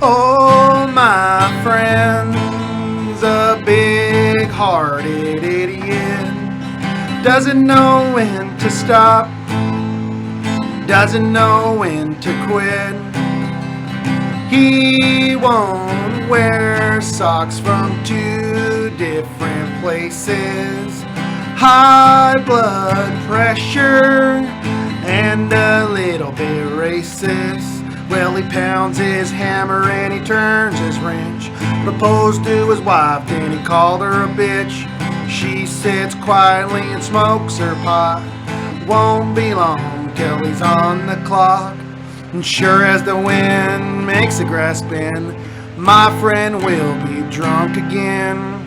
Oh, my friend's a big-hearted idiot. Doesn't know when to stop. Doesn't know when to quit. He won't wear socks from 2 different places. High blood pressure and a little bit racist. Well, he pounds his hammer and he turns his wrench. Proposed to his wife, then he called her a bitch. She sits quietly and smokes her pot. Won't be long till he's on the clock. And sure as the wind makes the grass bend, my friend will be drunk again.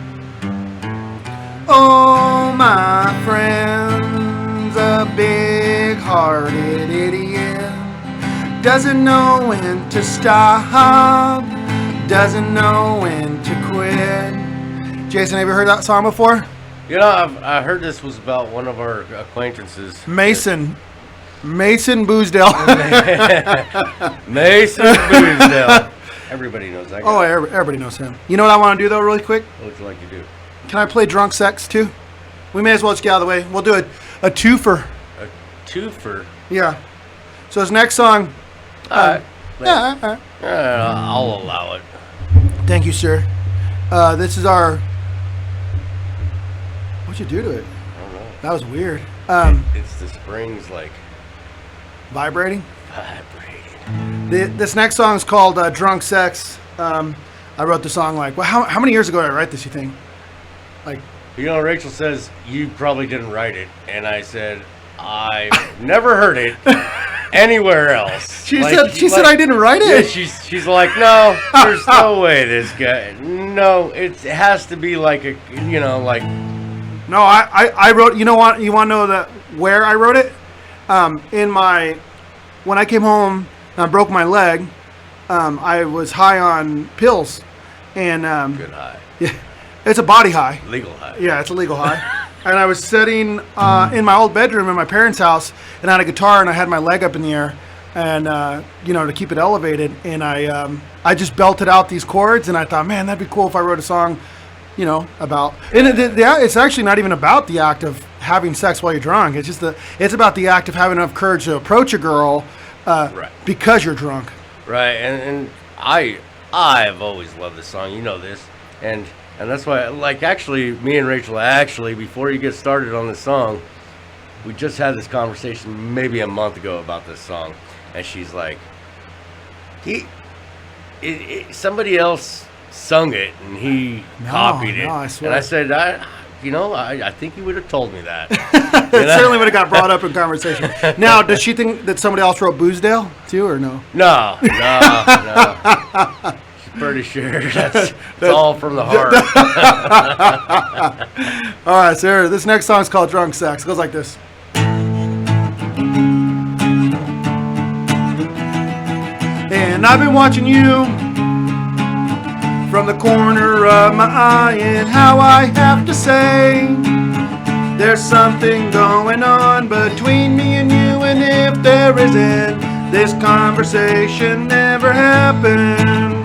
Oh, my friend's a big-hearted idiot. Doesn't know when to stop. Doesn't know when to quit. Jason, have you heard that song before? You know, I heard this was about one of our acquaintances. Mason Boosdale. Mason Boosdale. Everybody knows that guy. Oh, everybody knows him. You know what I want to do, though, really quick? What would you like to do? Can I play Drunk Sex, too? We may as well just get out of the way. We'll do a twofer. A twofer? Yeah. So his next song... All right. Yeah. I'll allow it. Thank you, sir. This is our... What'd you do to it? I don't know. That was weird. It's the springs, like... Vibrating? Vibrating. This next song is called Drunk Sex. I wrote the song like... Well, how many years ago did I write this, you think? Like... You know, Rachel says, you probably didn't write it. And I said, I've never heard it anywhere else. She said I didn't write it? Yeah, she's like, no, there's no way this guy... No, it has to be like a, you know, like... No, I wrote... You know what? You want to know where I wrote it? When I came home and I broke my leg, I was high on pills. And... Good high. Yeah. It's a body high. Legal high. Yeah, it's a legal high. And I was sitting in my old bedroom in my parents' house, and I had a guitar, and I had my leg up in the air, and to keep it elevated. And I just belted out these chords, and I thought, man, that'd be cool if I wrote a song, about. And it's actually not even about the act of having sex while you're drunk. It's just it's about the act of having enough courage to approach a girl, right. Because you're drunk. Right, and I've always loved this song. You know this, and that's why, like, actually, me and Rachel, before you get started on this song, we just had this conversation maybe a month ago about this song, and she's like, somebody else sung it, and he copied it. I swear. And I said, I think you would have told me that. It certainly would have got brought up in conversation. Now, does she think that somebody else wrote Boosdale, too, or no? No. Pretty sure that's all from the heart. All right, so this next song is called Drunk Sex. It goes like this. And I've been watching you from the corner of my eye, and how I have to say there's something going on between me and you, and if there isn't, this conversation never happened.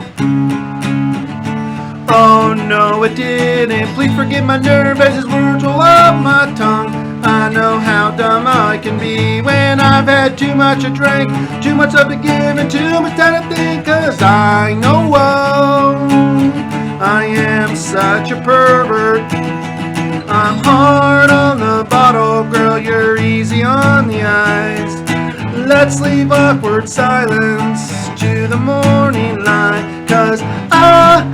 Oh no, it didn't. Please forgive my nerve as his words roll off my tongue. I know how dumb I can be when I've had too much to drink, too much of to give, and too much time to think. 'Cause I know I am such a pervert. I'm hard on the bottle, girl, you're easy on the eyes. Let's leave awkward silence to the morning light. 'Cause I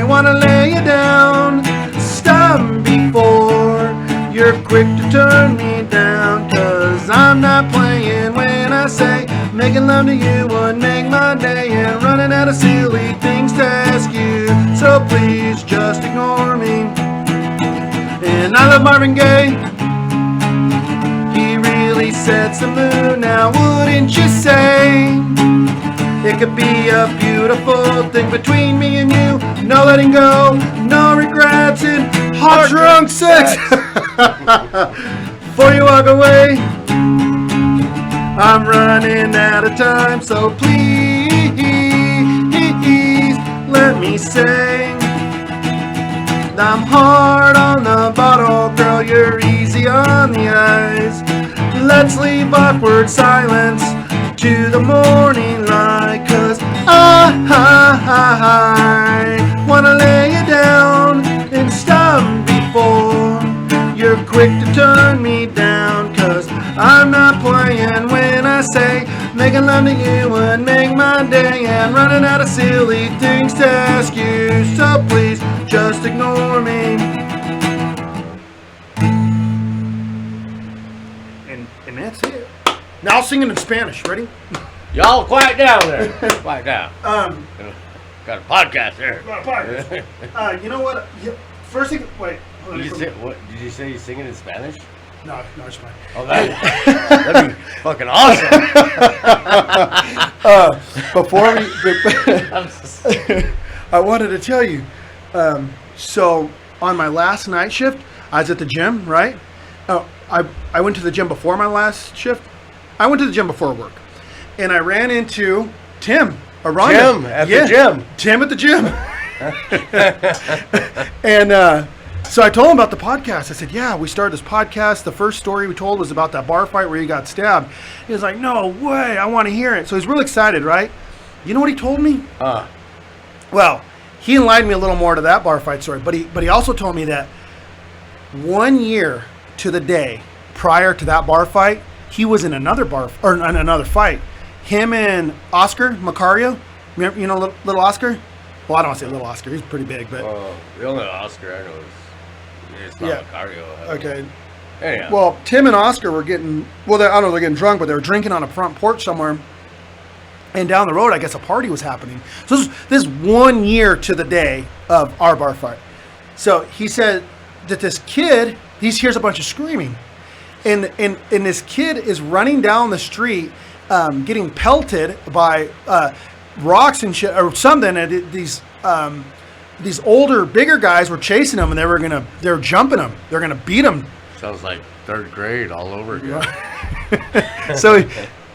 wanna lay you down. Stop before you're quick to turn me down. 'Cause I'm not playing when I say making love to you would make my day, and running out of silly things to ask you. So please just ignore me. And I love Marvin Gaye. He really sets the mood now, wouldn't you say? It could be a beautiful thing between me and you. No letting go, no regrets, and hot drunk sex. Before you walk away, I'm running out of time, so please let me sing. I'm hard on the bottle, girl, you're easy on the eyes. Let's leave awkward silence to the morning light, 'cause I wanna lay you down and stop before you're quick to turn me down. 'Cause I'm not playing when I say making love to you would make my day, and running out of silly things to ask you, so please just ignore me. And that's it. Now I'll sing it in Spanish. Ready? Y'all quiet down there. Quiet down. Got a podcast here. You know what? First thing, wait. Did you say you sing it in Spanish? No, it's fine. Oh, that'd be fucking awesome. Before I wanted to tell you. So on my last night shift, I was at the gym, right? I went to the gym before my last shift. I went to the gym before work, and I ran into Tim. Tim at the gym. Tim at the gym. And so I told him about the podcast. I said, yeah, we started this podcast. The first story we told was about that bar fight where he got stabbed. He was like, no way, I want to hear it. So he's real excited, right? You know what he told me? Well, he enlightened me a little more to that bar fight story, but he also told me that 1 year to the day prior to that bar fight, he was in another another fight. Him and Oscar Macario, you know little Oscar? Well, I don't want to say little Oscar. He's pretty big, but the only Oscar I know is not Macario. Okay. Anyhow. Well, Tim and Oscar were getting I don't know, they're getting drunk, but they were drinking on a front porch somewhere. And down the road, I guess a party was happening. So this is 1 year to the day of our bar fight. So he said that this kid, he hears a bunch of screaming. And this kid is running down the street, getting pelted by rocks and shit or something. And these older, bigger guys were chasing him, and they were jumping him. They're gonna beat him. Sounds like third grade all over again. So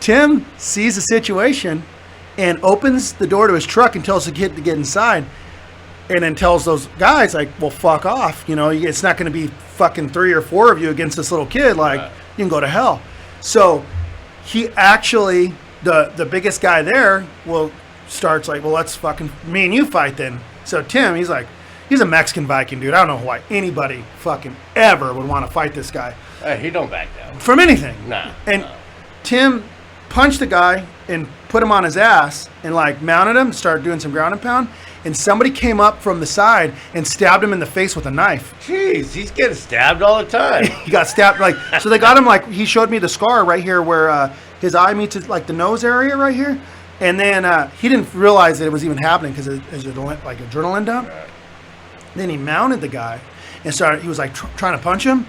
Tim sees the situation and opens the door to his truck and tells the kid to get inside, and then tells those guys, like, well, fuck off. You know, it's not going to be fucking 3 or 4 of you against this little kid. Like, you can go to hell. So he actually, the biggest guy there, starts like, well, let's fucking me and you fight then. So Tim, he's like, he's a Mexican Viking, dude. I don't know why anybody fucking ever would want to fight this guy. He don't back down. From anything. Nah. And Tim punched the guy and put him on his ass and like mounted him, started doing some ground and pound, and somebody came up from the side and stabbed him in the face with a knife. Jeez, he's getting stabbed all the time. He got stabbed, like, so they got him, like, he showed me the scar right here where his eye meets like the nose area right here, and then he didn't realize that it was even happening because it's like adrenaline dump. Right. Then he mounted the guy and he was like trying to punch him,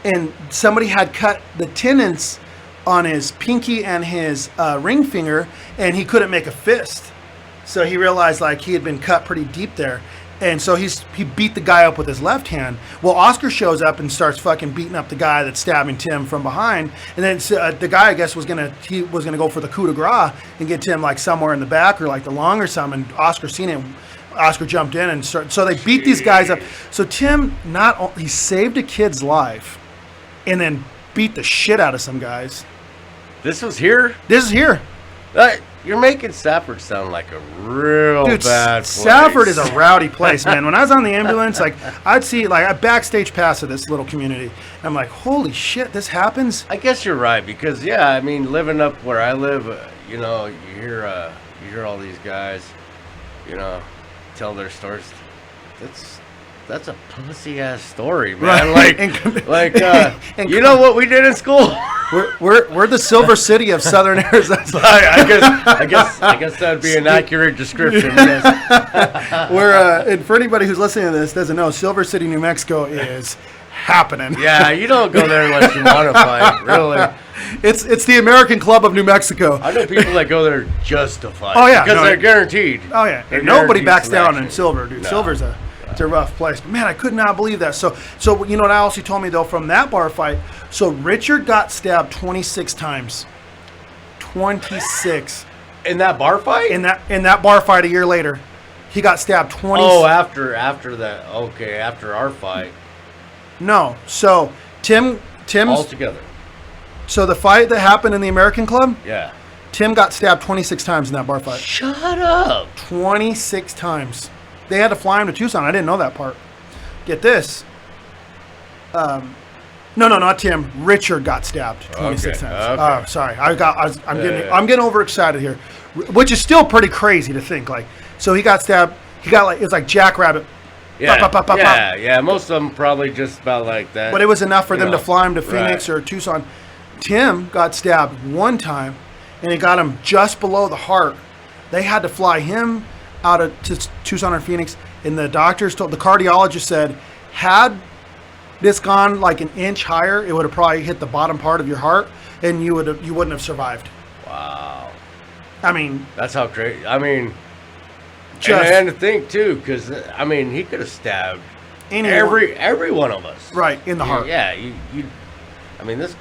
and somebody had cut the tendons on his pinky and his ring finger, and he couldn't make a fist. So he realized like he had been cut pretty deep there. And so he beat the guy up with his left hand. Well, Oscar shows up and starts fucking beating up the guy that's stabbing Tim from behind. And then the guy, I guess, was gonna go for the coup de grace and get Tim like somewhere in the back or like the lung or something. And Oscar seen it. Oscar jumped in and so they beat these guys up. So Tim he saved a kid's life, and then beat the shit out of some guys. This was here? This is here. You're making Safford sound like a real bad place. Safford is a rowdy place, man. When I was on the ambulance, like I'd see like a backstage pass of this little community. And I'm like, holy shit, this happens? I guess you're right, because I mean, living up where I live, you know, you hear all these guys, you know, tell their stories. That's a pussy ass story, man. Right. You know what we did in school? We're the Silver City of Southern Arizona. I guess that'd be an accurate description. Yes. And for anybody who's listening to this doesn't know, Silver City, New Mexico is happening. Yeah, you don't go there unless you want to fight. Really. It's the American Club of New Mexico. I know people that go there just to fight. Oh yeah, because they're guaranteed. Oh yeah, and nobody backs down in Silver, dude. No. Silver's it's a rough place. But man, I could not believe that. So you know what Alice told me though from that bar fight? So Richard got stabbed 26 times. 26. In that bar fight? In that bar fight a year later, he got stabbed 20. Oh, after that. Okay, after our fight. No. So Tim's All together. So the fight that happened in the American Club, Yeah. Tim got stabbed 26 times in that bar fight. Shut up. 26 times. They had to fly him to Tucson. I didn't know that part. Get this. No, not Tim. Richard got stabbed 26 times. Okay. Oh, sorry. I'm getting overexcited here, which is still pretty crazy to think. Like, so he got stabbed. It's like Jackrabbit. Yeah, Pop, pop, pop, pop, pop. yeah. Most of them probably just about like that. But it was enough for them to fly him to right. Phoenix or Tucson. Tim got stabbed one time, and it got him just below the heart. They had to fly him out of to Tucson or Phoenix, and the cardiologist said, had this gone like an inch higher, it would have probably hit the bottom part of your heart, and you wouldn't have survived. Wow. I mean, That's how crazy. I mean, just and to think too, because I mean, he could have stabbed anyone. every one of us. Right in the heart. Yeah, you. I mean, this.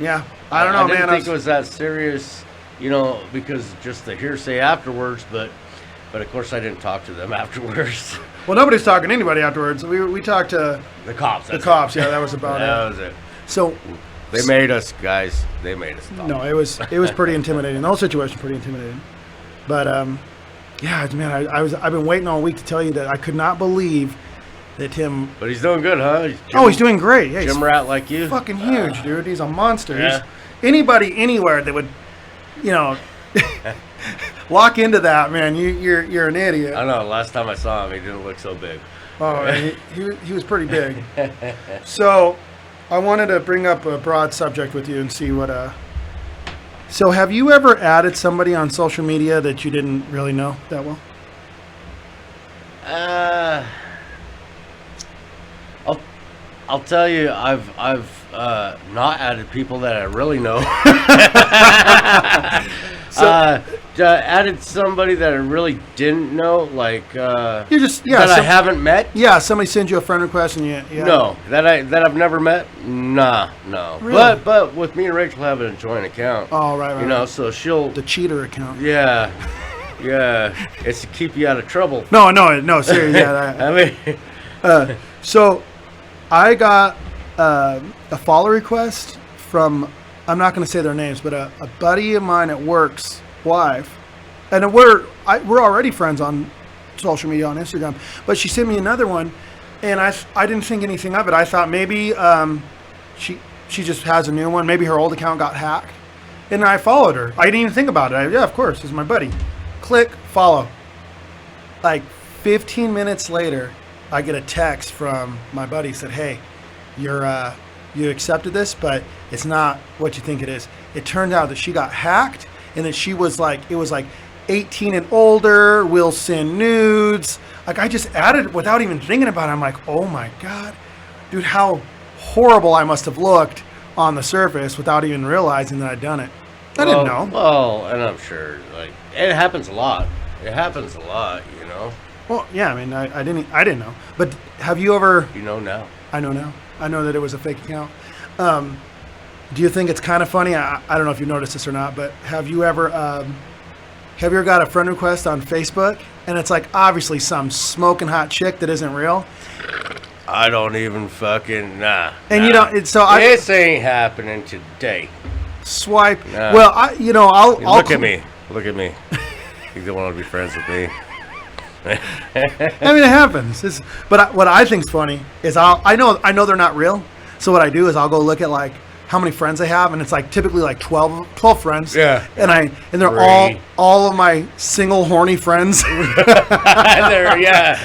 Yeah, I don't know, I didn't man. think it was that serious, because just the hearsay afterwards. But of course, I didn't talk to them afterwards. Well, nobody's talking to anybody afterwards. We talked to The cops. the cops. Yeah, that was about That it. was it. So. They made us, guys. They made us talk. No, it was pretty intimidating. The whole situation was pretty intimidating. But yeah, man, I've been waiting all week to tell you that I could not believe that Tim. But he's doing good, huh? He's doing great. Yeah, he's gym rat like you. fucking huge, dude. He's a monster. Yeah. Anybody anywhere that would, walk into that, man, you're an idiot. I know. Last time I saw him, he didn't look so big. Oh, he was pretty big. So, I wanted to bring up a broad subject with you and see what. So, have you ever added somebody on social media that you didn't really know that well? I'll tell you, I've not added people that I really know. Added somebody that I really didn't know, like I haven't met. Yeah, somebody sends you a friend request and you No, that I've never met. No. Really? But with me and Rachel having a joint account. Oh, right. So she'll. The cheater account. Yeah, it's to keep you out of trouble. No, seriously. Yeah, I mean, so I got a follow request from, I'm not going to say their names, but a buddy of mine at work's wife, and we're already friends on social media on Instagram. But she sent me another one, and I didn't think anything of it. I thought maybe she just has a new one. Maybe her old account got hacked, and I followed her. I didn't even think about it. Yeah, of course, this is my buddy. Click follow. Like 15 minutes later, I get a text from my buddy. Said, "Hey, you accepted this, but it's not what you think it is." It turned out that she got hacked, and that she was it was 18 and older, will send nudes. Like, I just added it without even thinking about it. I'm like, oh my God, dude, how horrible I must have looked on the surface without even realizing that I'd done it. I didn't know. Well, and I'm sure, it happens a lot. Well, yeah, I mean, I didn't know. But have you ever? You know now. I know now. I know that it was a fake account. Do you think it's kind of funny? I don't know if you noticed this or not, but have you ever got a friend request on Facebook and it's obviously some smoking hot chick that isn't real? I don't even fucking And you don't. This ain't happening today. Swipe. Nah. Well, I'll Look at me. You don't want to be friends with me. I mean, it happens. But what I think's funny is I know they're not real. So what I do is I'll go look at how many friends I have, and it's typically 12 friends. Yeah. And they're all of my single horny friends. Yeah.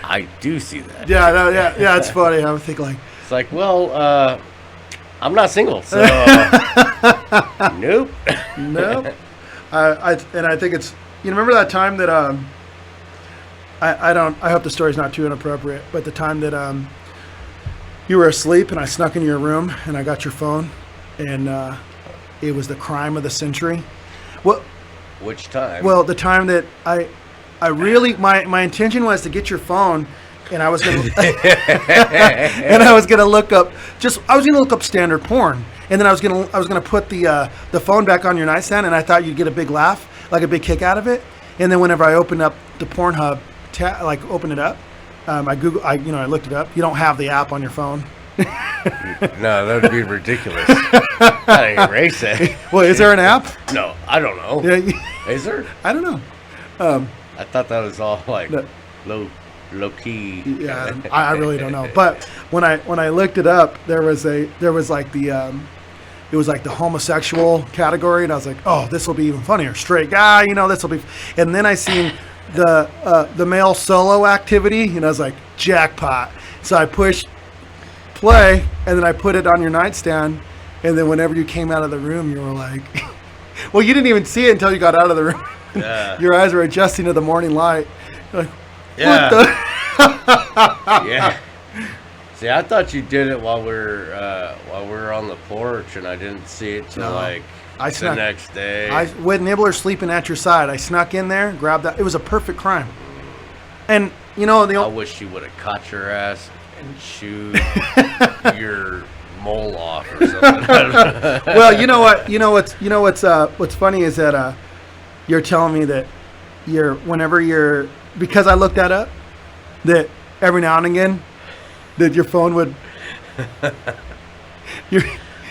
I do see that. Yeah. It's funny. I think it's well, I'm not single, so nope. Nope. I think it's. You remember that time that I hope the story's not too inappropriate, but the time that you were asleep and I snuck into your room and I got your phone, and it was the crime of the century. Well, which time? Well, the time that I really my intention was to get your phone, and I was gonna look up standard porn. and then I was gonna put the phone back on your nightstand, and I thought you'd get a big laugh, like a big kick out of it. And then whenever I opened up the Pornhub, open it up, I looked it up. You don't have the app on your phone. No, that would be ridiculous. Gotta erase it. Well, is there an app? No, I don't know. Yeah, Is there? I don't know. I thought that was all like low key. Yeah, I really don't know. But when I looked it up, it was like the homosexual category, and I was like, oh, this will be even funnier. Straight guy, this will be. And then I seen the male solo activity, and I was like, jackpot. So I pushed play, and then I put it on your nightstand, and then whenever you came out of the room, you were like, well, you didn't even see it until you got out of the room. Yeah. Your eyes were adjusting to the morning light. You're like, Yeah. what the? Yeah. See, I thought you did it while we were on the porch, and I didn't see it till the next day. I wish you would have caught your ass and chewed your mole off or something. Well, what's funny is that you're telling me that because I looked that up, that every now and again that your phone would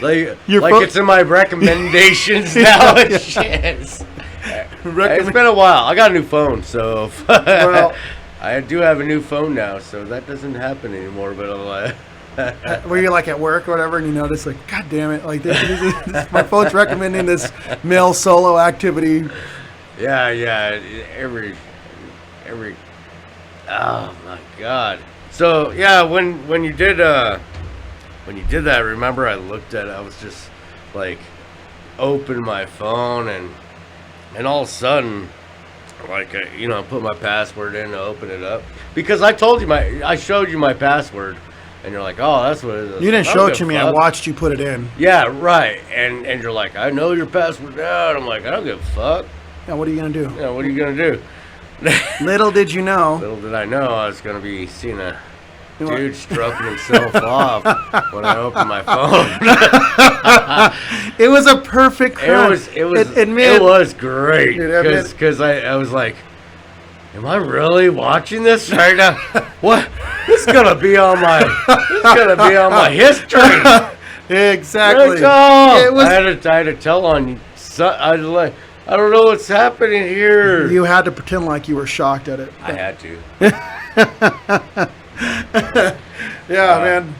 it's in my recommendations now. It's been a while. I got a new phone, so well, I do have a new phone now, so that doesn't happen anymore. But were you like at work or whatever, and you notice like, God damn it, like this, my phone's recommending this male solo activity. Yeah, every. Oh my God. So yeah, when you did that, remember I looked at it. I was just like, open my phone, and all of a sudden, like I put my password in to open it up, because I showed you my password, and you're like, oh, that's what it is. You didn't show it to me. I watched you put it in. Yeah, right. And you're like, I know your password now. And I'm like, I don't give a fuck. Yeah, what are you gonna do? Yeah, what are you gonna do? Little did you know. Little did I know I was gonna be seeing a dude stroking himself off when I opened my phone. It was a perfect crime. It was great, because I was like, am I really watching this right now? What? This is gonna be on my history. Exactly. I had to tell on you. I don't know what's happening here. You had to pretend like you were shocked at it. I had to. Yeah, man.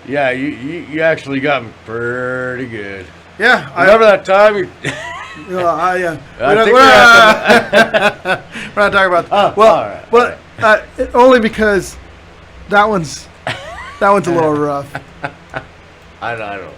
Yeah, you actually got me pretty good. Yeah, remember that time you. We're not talking about. Well, all right. Only because that one's a little rough. I know.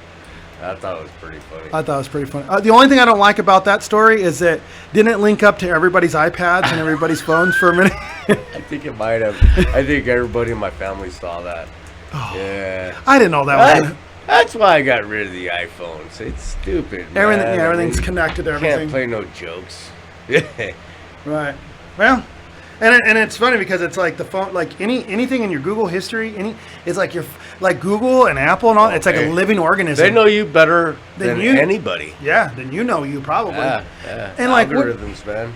I thought it was pretty funny. I thought it was pretty funny. The only thing I don't like about that story is that didn't it link up to everybody's iPads and everybody's phones for a minute? I think it might have. I think everybody in my family saw that. Oh, yeah. I didn't know that one. That's why I got rid of the iPhones. It's stupid, man. Everything's connected to everything. Can't play no jokes. Right. Well, and it's funny because it's like the phone, like anything in your Google history, it's like like Google and Apple and all. It's like a living organism. They know you better than anybody. Yeah, then you probably. Yeah. And algorithms, man.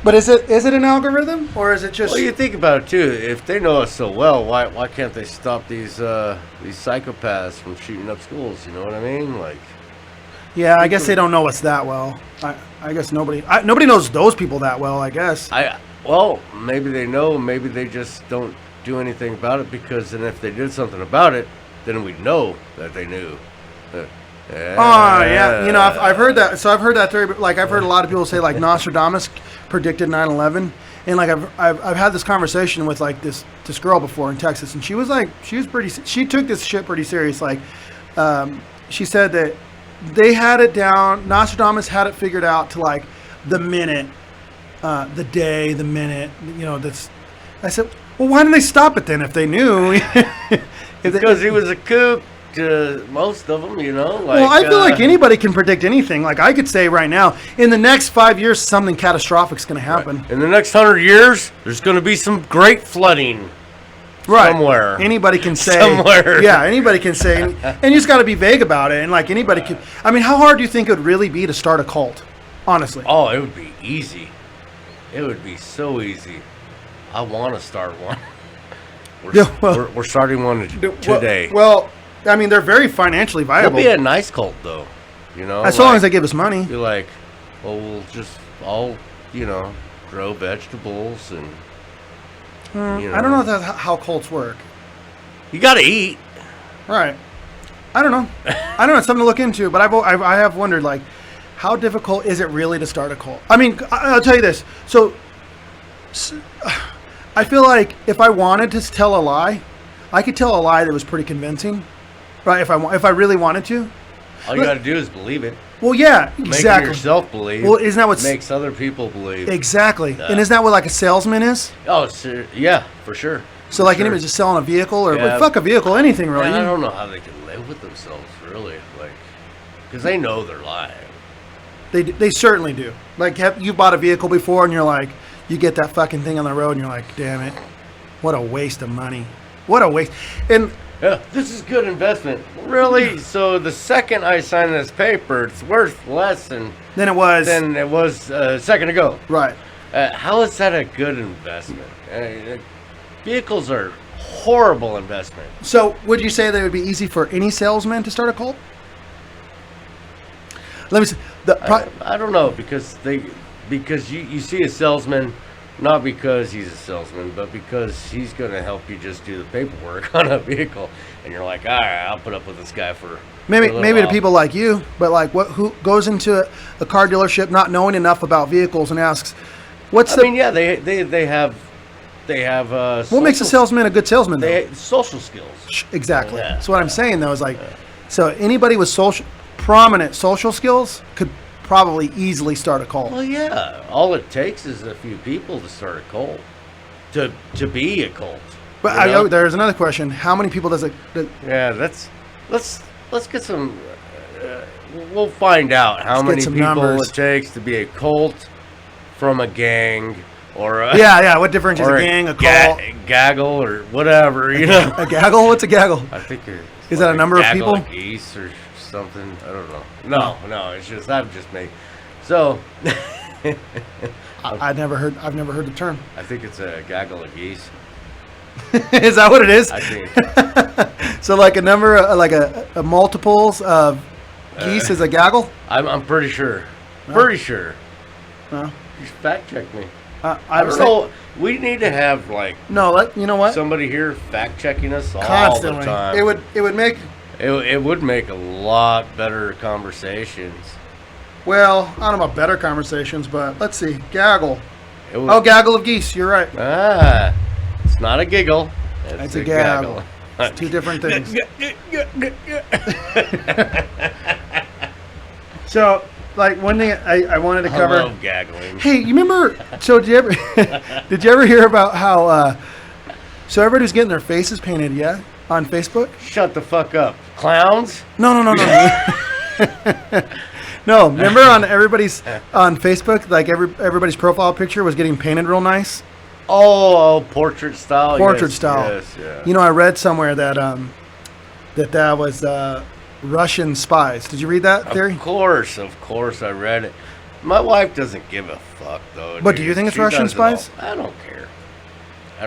But is it an algorithm, or is it just? Well, you think about it too. If they know us so well, why can't they stop these psychopaths from shooting up schools? You know what I mean? Like. Yeah, I guess they don't know us that well. I guess nobody knows those people that well. I guess. Well, maybe they know. Maybe they just don't do anything about it, because then if they did something about it, then we'd know that they knew. Yeah. I've heard that. So I've heard that theory. But like I've heard a lot of people say like Nostradamus predicted 9/11, and like I've had this conversation with like this girl before in Texas, and she took this shit pretty serious. Like, she said that they had it down. Nostradamus had it figured out to like the minute, the day, the minute. I said, well, why didn't they stop it then if they knew? Because he was a kook to most of them, Like, well, I feel like anybody can predict anything. Like I could say right now, in the next 5 years, something catastrophic is going to happen. Right. In the next 100 years, there's going to be some great flooding. Right. somewhere. Anybody can say. Somewhere. Yeah, anybody can say. And you just got to be vague about it. And like anybody can. I mean, how hard do you think it would really be to start a cult? Honestly. Oh, it would be easy. It would be so easy. I want to start one. We're starting one today. Well, I mean, they're very financially viable. It'll be a nice cult, though. You know, as long as they give us money. You're like, well, we'll just all, grow vegetables and. I don't know how cults work. You got to eat. Right. I don't know. I don't know. It's something to look into. But I have wondered, like, how difficult is it really to start a cult? I mean, I'll tell you this. So I feel like if I wanted to tell a lie, I could tell a lie that was pretty convincing, right? If I really wanted to. All you got to do is believe it. Well, yeah, exactly. Make yourself believe. Well, isn't that what makes other people believe? Exactly. And isn't that what like a salesman is? Oh, yeah, for sure. So like anybody's just selling a vehicle or fuck a vehicle, anything really. I don't know how they can live with themselves, really, like, because they know they're lying. They certainly do. Like, you bought a vehicle before, and you're like, you get that fucking thing on the road, and you're like, damn it, what a waste of money. What a waste. And yeah, this is good investment. Really? So the second I sign this paper, it's worth less than it was a second ago. Right. How is that a good investment? Vehicles are horrible investment. So would you say that it would be easy for any salesman to start a cult? Let me see. I don't know, because you see a salesman, not because he's a salesman, but because he's going to help you just do the paperwork on a vehicle, and you're like, all right, I'll put up with this guy for maybe while. To people like you, but like who goes into a car dealership not knowing enough about vehicles and asks, they have what makes a salesman a good salesman? They social skills. Exactly. Yeah. So what I'm saying though is like, so anybody with prominent social skills could probably easily start a cult. Well, yeah. All it takes is a few people to start a cult, to be a cult. But there's another question: how many people does it? Yeah, let's get some. We'll find out how many people numbers. It takes to be a cult from a gang or a What difference is a gang, a cult, gaggle, or whatever? You know, a gaggle. What's a gaggle? I think is that a number of people? Of geese or something. I don't know. No. It's just I've just made. So. I've never heard the term. I think it's a gaggle of geese. Is that what it is? I think. So like a number, like a multiples of geese is a gaggle? I'm pretty sure. No. Pretty sure. No. You fact check me. I don't know. We need to have like. No, you know what? Somebody here fact checking us constantly. All the time. It would make. It would make a lot better conversations. Well, I don't know about better conversations, but let's see. Gaggle. Gaggle of geese. You're right. It's not a giggle. It's a gaggle. It's two different things. So, like one thing I wanted to cover. I love gaggling. Hey, you remember? So did you ever hear about how? So everybody's getting their faces painted, yeah, on Facebook. Shut the fuck up, clowns. No. No, remember on Facebook, like everybody's profile picture was getting painted real nice. Oh, portrait style. Portrait style. Yes, yeah. You know, I read somewhere that that was Russian spies. Did you read that theory? Of course, I read it. My wife doesn't give a fuck though. But do you think it's Russian spies? I don't care.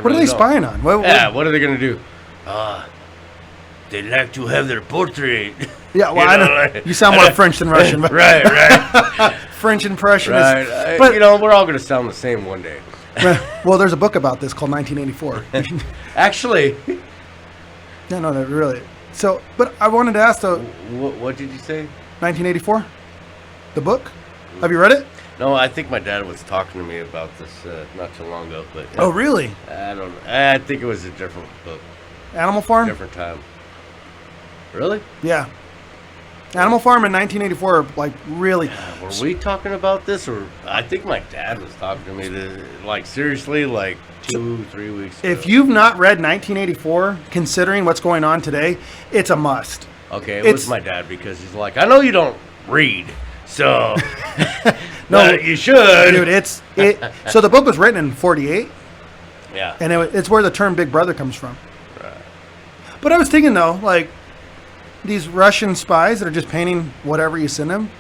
What are they spying on? What are they gonna do? They like to have their portrait. Yeah, well, I know. You sound more French than Russian. But right. French impression right. But we're all gonna sound the same one day. Well, there's a book about this called 1984. Actually. No, really. So, but I wanted to ask though. What did you say? 1984, the book. Have you read it? No, I think my dad was talking to me about this not too long ago. But oh, really? I don't know. I think it was a different book. Animal Farm. Different time. Really? Yeah. Animal Farm in 1984, like really. Were we talking about this, or I think my dad was talking to me, like seriously, like 2-3 weeks ago. If you've not read 1984, considering what's going on today, it's a must. Okay, it was my dad because he's like, I know you don't read, so no, you should, dude. So the book was written in 48. Yeah, and it's where the term Big Brother comes from. But I was thinking though, like these Russian spies that are just painting whatever you send them.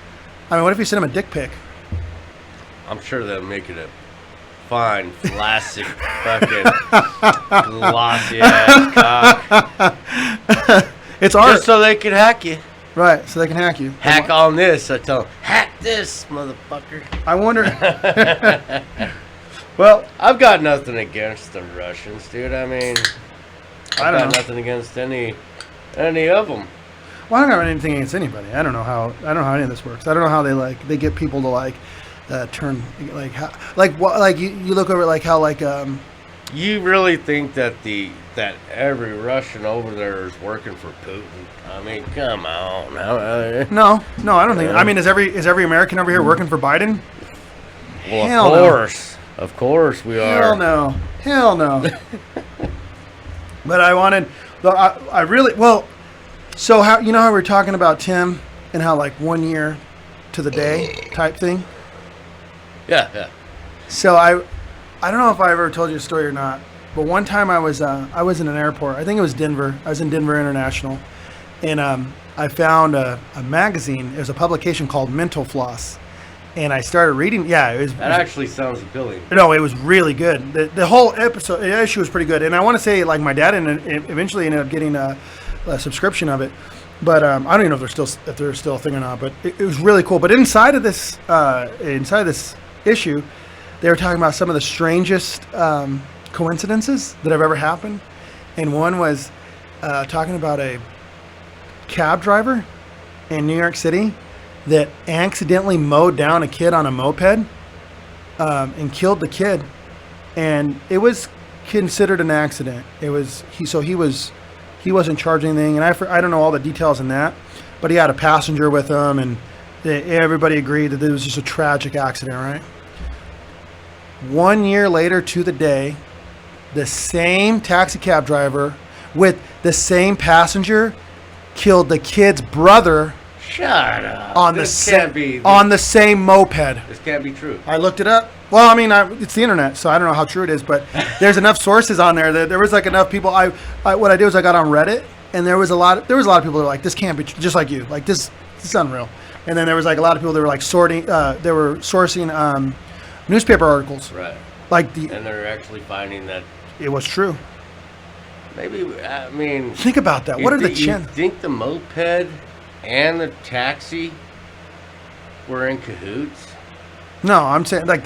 I mean, what if you send them a dick pic? I'm sure they'll make it a fine, flaccid, fucking glossy ass cock. It's art. Just so they can hack you. Right, so they can hack you. Hack on this. I tell them, hack this, motherfucker. I wonder. Well, I've got nothing against the Russians, dude. I mean, I I've don't got know. nothing against any of them. Well, I don't have anything against anybody. I don't know how any of this works. I don't know how they get people to turn you look over like how You really think that that every Russian over there is working for Putin? I mean, come on. no, I don't think. I mean, is every American over here working for Biden? Well, Hell of course we are. Hell no. But I wanted, I really So how how we were talking about Tim and how 1 year to the day type thing. Yeah. So I don't know if I ever told you a story or not, but one time I was in an airport. I think it was Denver. I was in Denver International, and I found a magazine. It was a publication called Mental Floss, and I started reading. Yeah, That actually sounds appealing. No, it was really good. The whole issue was pretty good, and I want to say my dad eventually ended up getting a subscription of it. But I don't even know if they're still a thing or not. But it was really cool. But inside of this issue, they were talking about some of the strangest coincidences that have ever happened, and one was talking about a cab driver in New York City that accidentally mowed down a kid on a moped and killed the kid, and it was considered an accident. He wasn't charging anything, and I don't know all the details in that, but he had a passenger with him, and everybody agreed that it was just a tragic accident, right? 1 year later to the day, the same taxi cab driver with the same passenger killed the kid's brother. Shut up. On the same moped. This can't be true. I looked it up. Well, I mean, it's the internet, so I don't know how true it is, but there's enough sources on there that there was enough people. What I did was I got on Reddit, and there was a lot of people that were like, this can't be just like you, this is unreal. And then there was a lot of people that were sourcing newspaper articles. Right. And they're actually finding that it was true. Maybe, I mean, think about that. What are the chances? You think the moped and the taxi were in cahoots? No, I'm saying the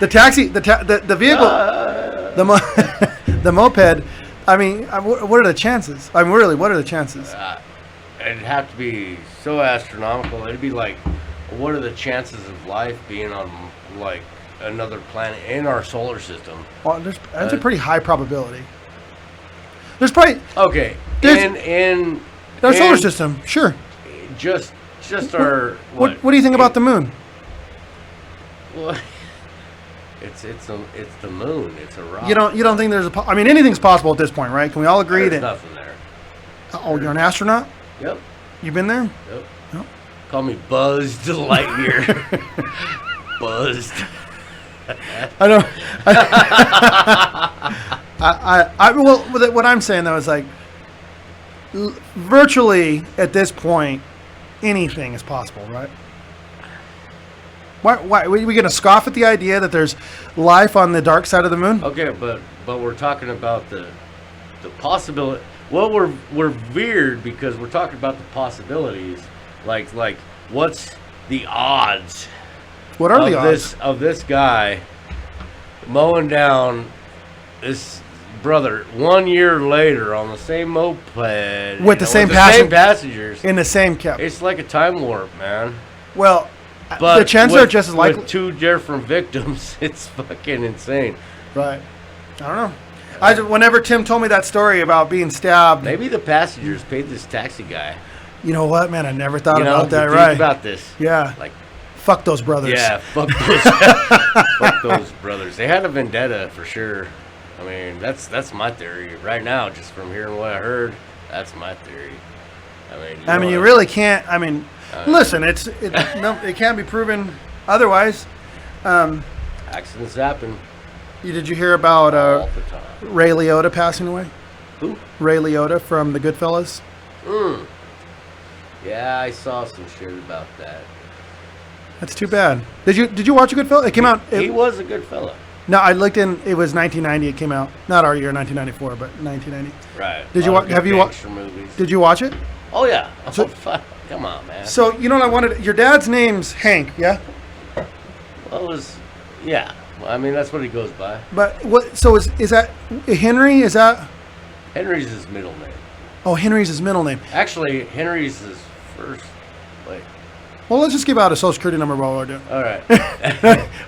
taxi, the vehicle, the moped. I mean, what are the chances? I mean, really, what are the chances? It'd have to be so astronomical. It'd be like, what are the chances of life being on another planet in our solar system? Well, that's a pretty high probability. There's probably in our solar system, sure. Just our. What do you think about the moon? Well, it's the moon. It's a rock. You don't think there's I mean, anything's possible at this point, right? Can we all agree There's that? nothing there. Oh, you're an astronaut? Yep. You been there? Yep. No. Call me Buzzed Lightyear. Buzzed. I don't. Well, what I'm saying though is virtually at this point, anything is possible, right? Why are we gonna scoff at the idea that there's life on the dark side of the moon? Okay, but we're talking about the possibility. Well, we're veered because we're talking about the possibilities. Like what's the odds? What are the odds of this guy mowing down this brother 1 year later on the same moped with the same passengers in the same cab? It's like a time warp, man. Well, but the chances are just as likely. With two different victims, it's fucking insane. Right. I don't know. Whenever Tim told me that story about being stabbed, maybe the passengers paid this taxi guy. You know what, man? I never thought about that. Right. Think about this. Yeah. Fuck those brothers. Yeah, fuck those brothers. They had a vendetta for sure. I mean, that's my theory right now. Just from hearing what I heard, that's my theory. I mean, you really can't. I mean, listen, it can't be proven otherwise. Accidents happen. Did you hear about all the time. Ray Liotta passing away? Who? Ray Liotta from The Goodfellas. Yeah, I saw some shit about that. That's too bad. Did you watch A Goodfellas? It came out. He was a good fella. No, I looked in. It was 1990. It came out. Not our year, 1994, but 1990. Right. Did you watch? Have you watched? Movies. Did you watch it? Oh yeah. So- Fuck. Come on, man. So you know what I wanted. Your dad's name's Hank, yeah. Well, it was. Yeah. Well, I mean, that's what he goes by. But what? So is that Henry? Is that? Henry's his middle name. Oh, Henry's his middle name. Actually, Henry's his first. Like. Well, let's just give out a social security number while we're doing. All right.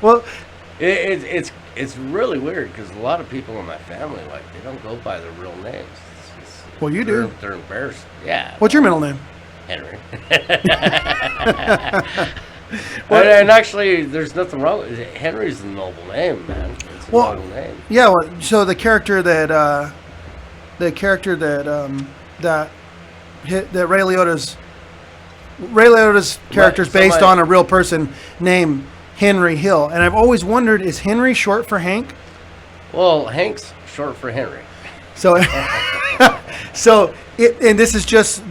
Well, it's really weird because a lot of people in my family they don't go by their real names. Well, you do. They're embarrassed. Yeah. What's your middle name? Henry. And actually, there's nothing wrong with it. Henry's a noble name, man. It's a noble name. Yeah. Well, so the character that Ray Liotta's character is based on a real person named Henry Hill, and I've always wondered, is Henry short for Hank? Well, Hank's short for Henry. So, and this is just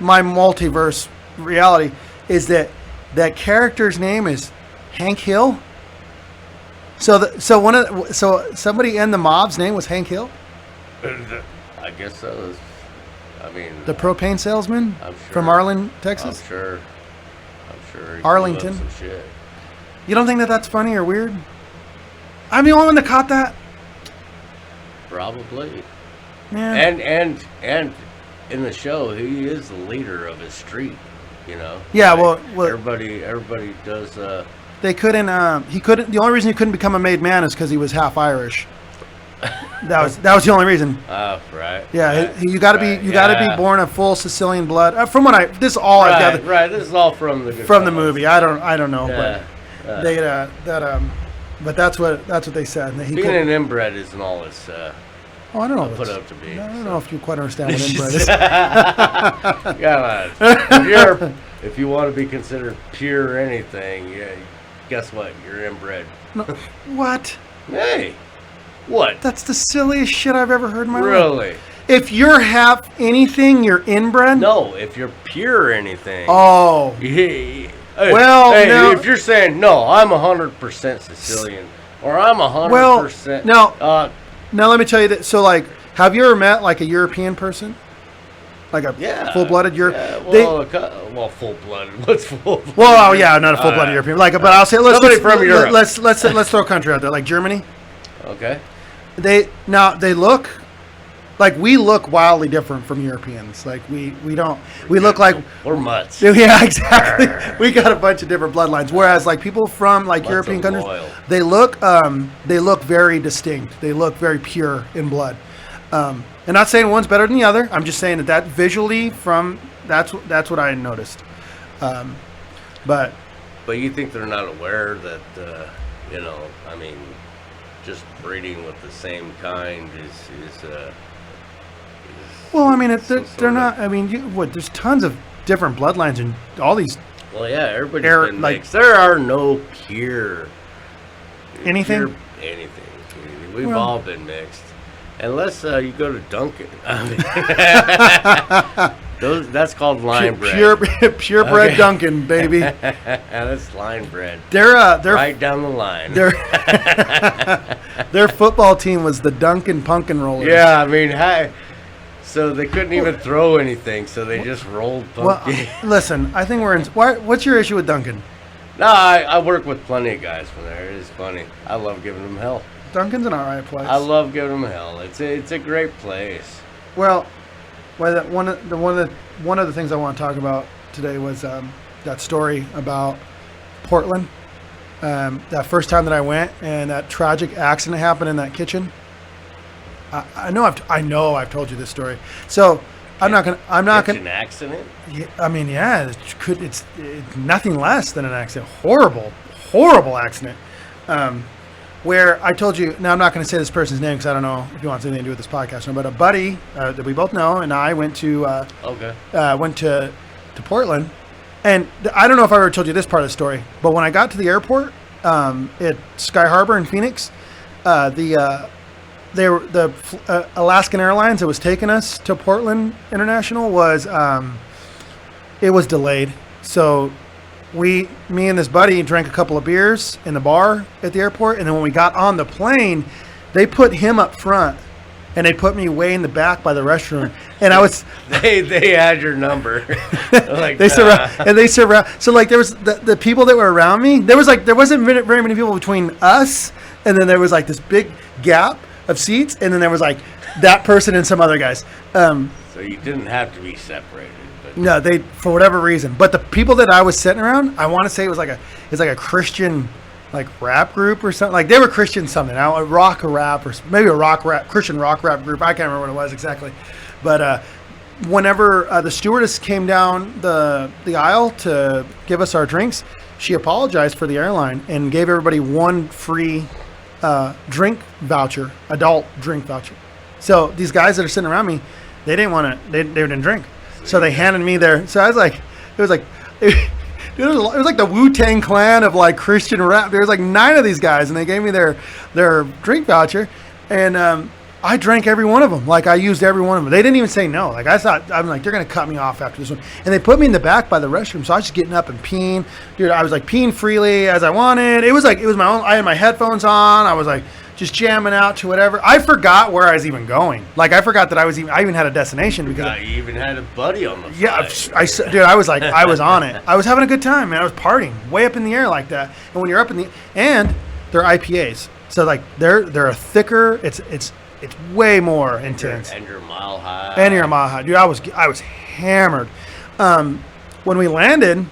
my multiverse reality, is that character's name is Hank Hill. So somebody in the mob's name was Hank Hill. I guess so. I mean, the propane salesman I'm sure, from Arlington, Texas. I'm sure. He Arlington. Some shit. You don't think that's funny or weird? I'm the only one that caught that. Probably. Yeah. And in the show, he is the leader of his street. You know. Yeah. Like, well, everybody does. They couldn't. He couldn't. The only reason he couldn't become a made man is because he was half Irish. That was the only reason. Oh, right. Yeah, right, you got to be be born of full Sicilian blood. From what this is all I've gathered. Right. This is all from the movie. I don't know, yeah, but they but that's what they said. Being an inbred isn't all it's. I don't know. Put up to be. I don't know if you quite understand what inbred is. Yeah, if you want to be considered pure or anything, yeah, guess what? You're inbred. No, what? Hey. What? That's the silliest shit I've ever heard in my life. Really? If you're half anything, you're inbred? No, if you're pure anything. Oh. Well, no. If you're saying, no, I'm 100% Sicilian, or I'm 100%. Well, now let me tell you that. So, like, have you ever met, like, a European person? Like a full-blooded European? Well, full-blooded. What's full-blooded? Well, yeah, not a full-blooded European. Like, but I'll say, from Europe. Let's throw a country out there, like Germany. Okay. They look like we look wildly different from Europeans. Like we look like we're mutts. Yeah, exactly. We got a bunch of different bloodlines. Whereas like people from like mutts European countries, they look very distinct. They look very pure in blood. And not saying one's better than the other. I'm just saying that visually that's what I noticed. But you think they're not aware that I mean, just breeding with the same kind is well, I mean, they're not. I mean, there's tons of different bloodlines and all these. Well, yeah, everybody's been mixed. There are no pure anything. We've all been mixed, unless you go to Duncan. That's called line bread. Purebred Duncan, baby. That's line bread. They're right down the line. Their football team was the Duncan Pumpkin Rollers. Yeah, I mean, so they couldn't even throw anything, so they just rolled pumpkin. Well, listen, I think what's your issue with Duncan? No, I work with plenty of guys from there. It is funny. I love giving them hell. Duncan's an alright place. I love giving them hell. It's a great place. Well, one of the things I want to talk about today was that story about Portland. That first time that I went and that tragic accident happened in that kitchen. I know I've told you this story. So I'm not gonna. An accident? Yeah, I mean, yeah, it's nothing less than an accident. Horrible accident. Where I told you. Now I'm not going to say this person's name because I don't know if he wants anything to do with this podcast. But a buddy that we both know and I went to Portland, and I don't know if I ever told you this part of the story. But when I got to the airport at Sky Harbor in Phoenix, Alaskan Airlines that was taking us to Portland International was it was delayed. So me and this buddy drank a couple of beers in the bar at the airport, and then when we got on the plane, they put him up front, and they put me way in the back by the restroom. And I was they had your number. Like, they surround. So like there was the people that were around me. There wasn't very many people between us, and then there was like this big gap of seats, and then there was like that person and some other guys. So you didn't have to be separated. But. No, they for whatever reason. But the people that I was sitting around, I want to say it was like a Christian like rap group or something. Like they were Christian something. A rock or rap or maybe a Christian rock rap group. I can't remember what it was exactly. But whenever the stewardess came down the aisle to give us our drinks, she apologized for the airline and gave everybody one free drink voucher, adult drink voucher. So these guys that are sitting around me, they didn't want to. They didn't drink. So they handed me their. So I was like, it was like the Wu-Tang Clan of like Christian rap. There was like 9 of these guys, and they gave me their drink voucher, and I drank every one of them. Like I used every one of them. They didn't even say no. Like I thought, I'm like they're gonna cut me off after this one, and they put me in the back by the restroom. So I was just getting up and peeing, dude. I was like peeing freely as I wanted. It was my own. I had my headphones on. I was like just jamming out to whatever. I forgot where I was even going. Like I forgot that I even had a destination because you even had a buddy on the flight. Yeah, dude, I was like, I was on it. I was having a good time, man. I was partying way up in the air like that. And when you're up in the, and they're IPAs, so like they're a thicker. It's way more intense. And you're a mile high. Dude, I was hammered. When we landed,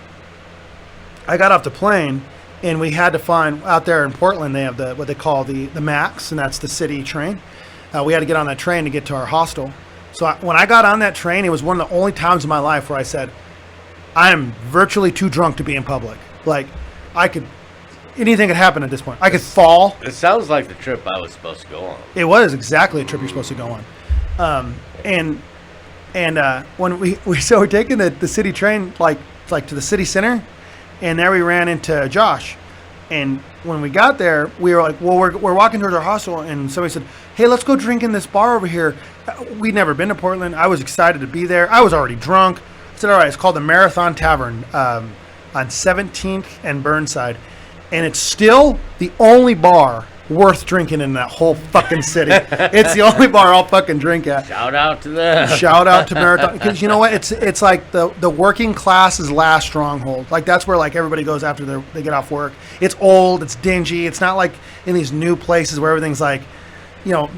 I got off the plane. And we had to find out there in Portland, they have what they call the MAX, and that's the city train. We had to get on that train to get to our hostel. So when I got on that train, it was one of the only times in my life where I said, I am virtually too drunk to be in public. Like, anything could happen at this point. I could fall. It sounds like the trip I was supposed to go on. It was exactly a trip you're supposed to go on. And when we're taking the city train, like to the city center, and there we ran into Josh. And when we got there, we were like, well, we're walking towards our hostel, and somebody said, hey, let's go drink in this bar over here. We'd never been to Portland. I was excited to be there. I was already drunk. I said, all right, it's called the Marathon Tavern on 17th and Burnside. And it's still the only bar worth drinking in that whole fucking city. It's the only bar I'll fucking drink at. Shout out to them. Shout out to Marathon. Because you know what? It's like the working class's last stronghold. Like that's where like everybody goes after they get off work. It's old. It's dingy. It's not like in these new places where everything's like, let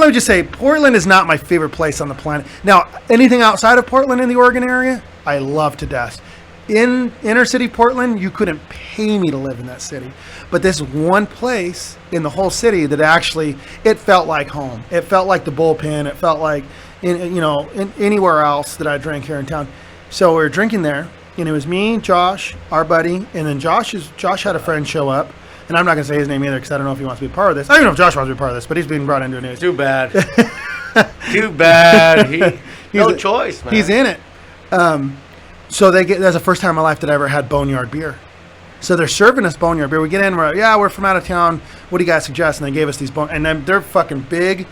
me just say, Portland is not my favorite place on the planet. Now, anything outside of Portland in the Oregon area, I love to death. In inner city Portland, you couldn't pay me to live in that city. But this one place in the whole city that actually, it felt like home. It felt like the bullpen. It felt like, in anywhere else that I drank here in town. So we were drinking there, and it was me, Josh, our buddy, and then Josh had a friend show up. And I'm not going to say his name either because I don't know if he wants to be a part of this. I don't know if Josh wants to be a part of this, but he's being brought into it. Too bad. Too bad. No choice, man. He's in it. So that's the first time in my life that I ever had Boneyard beer. So they're serving us Boneyard beer. We get in, we're from out of town. What do you guys suggest? And they gave us these and then they're fucking big,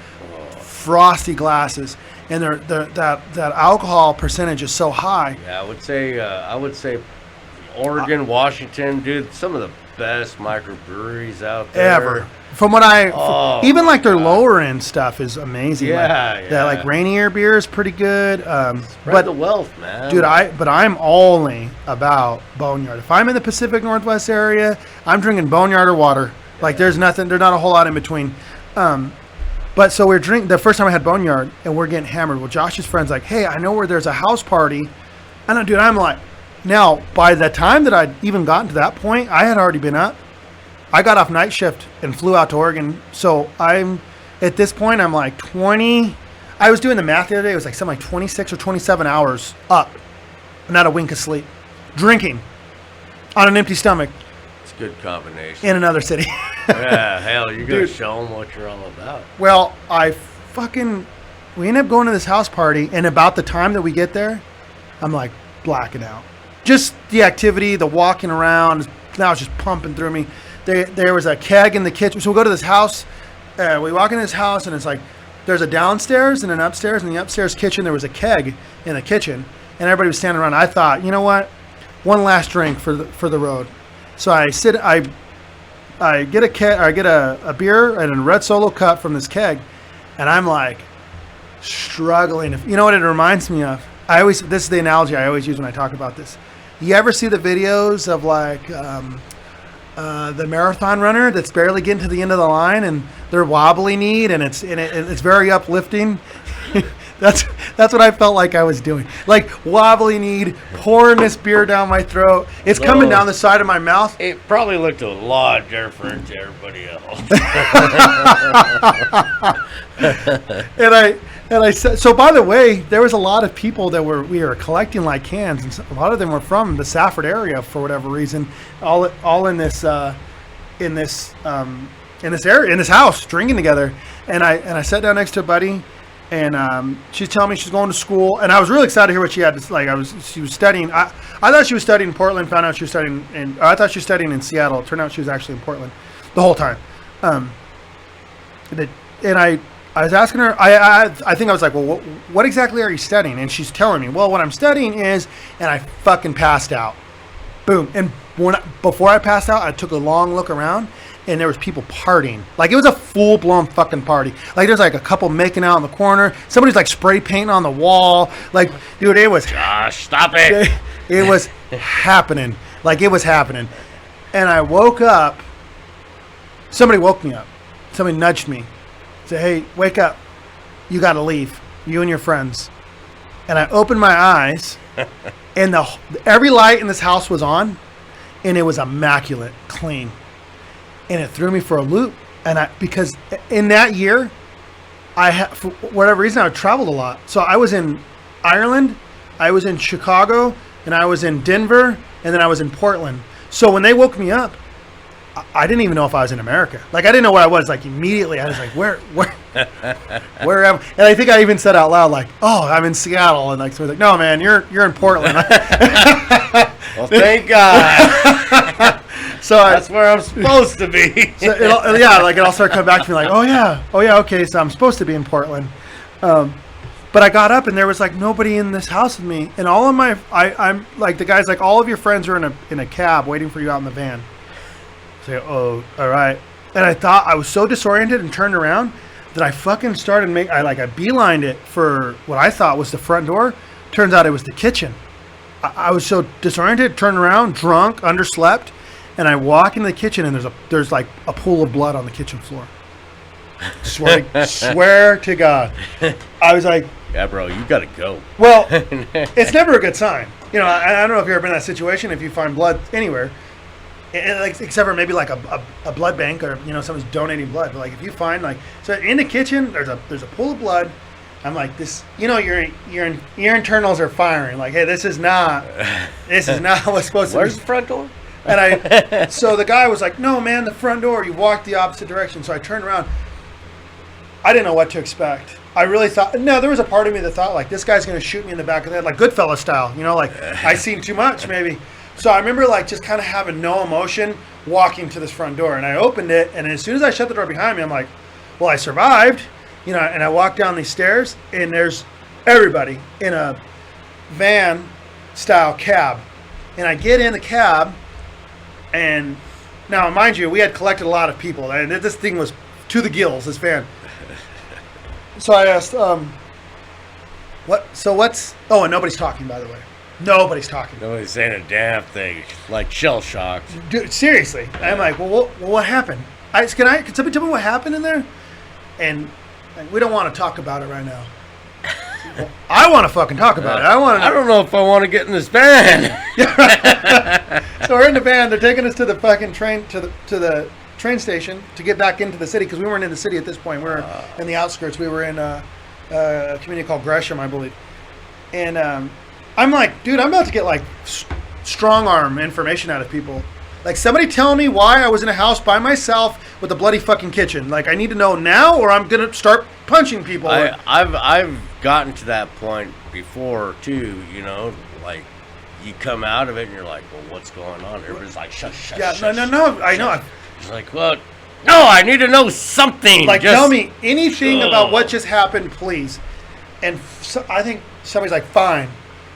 frosty glasses, and that alcohol percentage is so high. Yeah, I would say Oregon, Washington, dude, some of the best microbreweries out there ever. From what even like their lower end stuff is amazing. Yeah. Like Rainier beer is pretty good. Spread the wealth, man. Dude, I'm only about Boneyard. If I'm in the Pacific Northwest area, I'm drinking Boneyard or water. Like there's not a whole lot in between. But so we're drinking the first time I had Boneyard, and we're getting hammered. Well, Josh's friend's like, hey, I know where there's a house party. I know, dude. I'm like, now by the time that I'd even gotten to that point, I had already been up. I got off night shift and flew out to Oregon. So at this point, I'm like 20. I was doing the math the other day. It was like something like 26 or 27 hours up, not a wink of sleep, drinking on an empty stomach. It's a good combination. In another city. Yeah, hell, you're going to show them what you're all about. Well, we end up going to this house party, and about the time that we get there, I'm like blacking out. Just the activity, the walking around, now it's just pumping through me. there was a keg in the kitchen. So we go to this house. We walk in this house, and it's like there's a downstairs and an upstairs. In the upstairs kitchen, there was a keg in the kitchen, and everybody was standing around. I thought, you know what? One last drink for the road. So I get a keg, I get a beer and a red Solo cup from this keg, and I'm like struggling. You know what it reminds me of? This is the analogy I always use when I talk about this. You ever see the videos of like the marathon runner that's barely getting to the end of the line and they're wobbly kneed and it's very uplifting? That's what I felt like I was doing. Like wobbly kneed, pouring this beer down my throat. It's coming down the side of my mouth. It probably looked a lot different to everybody else. And I said, so by the way, there was a lot of people that we were collecting like cans, and a lot of them were from the Safford area for whatever reason, all in this area, in this house, drinking together. And I sat down next to a buddy, and she's telling me she's going to school, and I was really excited to hear what she had to like. She was studying. I thought she was studying in Portland. Found out she was studying I thought she was studying in Seattle. It turned out she was actually in Portland the whole time. I was asking her, I think I was like, well, what exactly are you studying? And she's telling me, well, what I'm studying is, and I fucking passed out. Boom. And before I passed out, I took a long look around, and there was people partying. Like, it was a full-blown fucking party. Like, there's like a couple making out in the corner. Somebody's like spray painting on the wall. Like, dude, it was... Josh, stop it. It was happening. Like, it was happening. And I woke up. Somebody woke me up. Somebody nudged me. Say, hey, wake up. You got to leave. You and your friends. And I opened my eyes, and every light in this house was on, and it was immaculate, clean. And it threw me for a loop. And because in that year, for whatever reason, I traveled a lot. So I was in Ireland, I was in Chicago, and I was in Denver, and then I was in Portland. So when they woke me up, I didn't even know if I was in America. Like, I didn't know where I was. Like, immediately, I was like, where am I? And I think I even said out loud, like, oh, I'm in Seattle. And like, so I was like, no, man, you're in Portland. Well, thank God. So that's where I'm supposed to be. So it all started coming back to me like, oh yeah, okay, so I'm supposed to be in Portland. But I got up and there was like nobody in this house with me, and all of I'm like, the guy's like, all of your friends are in a cab waiting for you out in the van. So, oh, all right. And I thought, I was so disoriented and turned around that I fucking started I beelined it for what I thought was the front door. Turns out it was the kitchen. I was so disoriented, turned around, drunk, underslept, and I walk into the kitchen and there's like a pool of blood on the kitchen floor. Swear to God. I was like, yeah, bro, you gotta go. Well, it's never a good sign. You know, I don't know if you've ever been in that situation, if you find blood anywhere. Like, except for maybe like a blood bank, or, you know, someone's donating blood. But like, if you find like, so in the kitchen there's a pool of blood. I'm like, this, you know, your internals are firing. Like, hey, this is not what's supposed to be. Where's the front door? And so the guy was like, no, man, the front door. You walked the opposite direction. So I turned around. I didn't know what to expect. I really thought, no, there was a part of me that thought like, this guy's going to shoot me in the back of the head, like Goodfellas style. You know, like I seen too much maybe. So I remember like just kind of having no emotion walking to this front door, and I opened it, and as soon as I shut the door behind me, I'm like, well, I survived, you know, and I walked down these stairs, and there's everybody in a van style cab, and I get in the cab, and now mind you, we had collected a lot of people, and this thing was to the gills, this van. So I asked, and nobody's talking, by the way. Nobody's talking. Nobody's saying a damn thing. Like, shell shocked. Dude, seriously. I'm like, well, what happened? Can somebody tell me what happened in there? And we don't want to talk about it right now. Well, I want to fucking talk about it. I don't know if I want to get in this van. So we're in the van. They're taking us to the fucking train, to the train station to get back into the city, because we weren't in the city at this point. We were in the outskirts. We were in a community called Gresham, I believe. And I'm like, dude, I'm about to get like strong arm information out of people. Like, somebody tell me why I was in a house by myself with a bloody fucking kitchen. Like, I need to know now, or I'm gonna start punching people. I've gotten to that point before too. You know, like, you come out of it and you're like, well, what's going on? Everybody's like, shush. Yeah, shush, no. I know. It's like, well, no, I need to know something. Like, tell me anything about what just happened, please. And so, I think somebody's like, fine.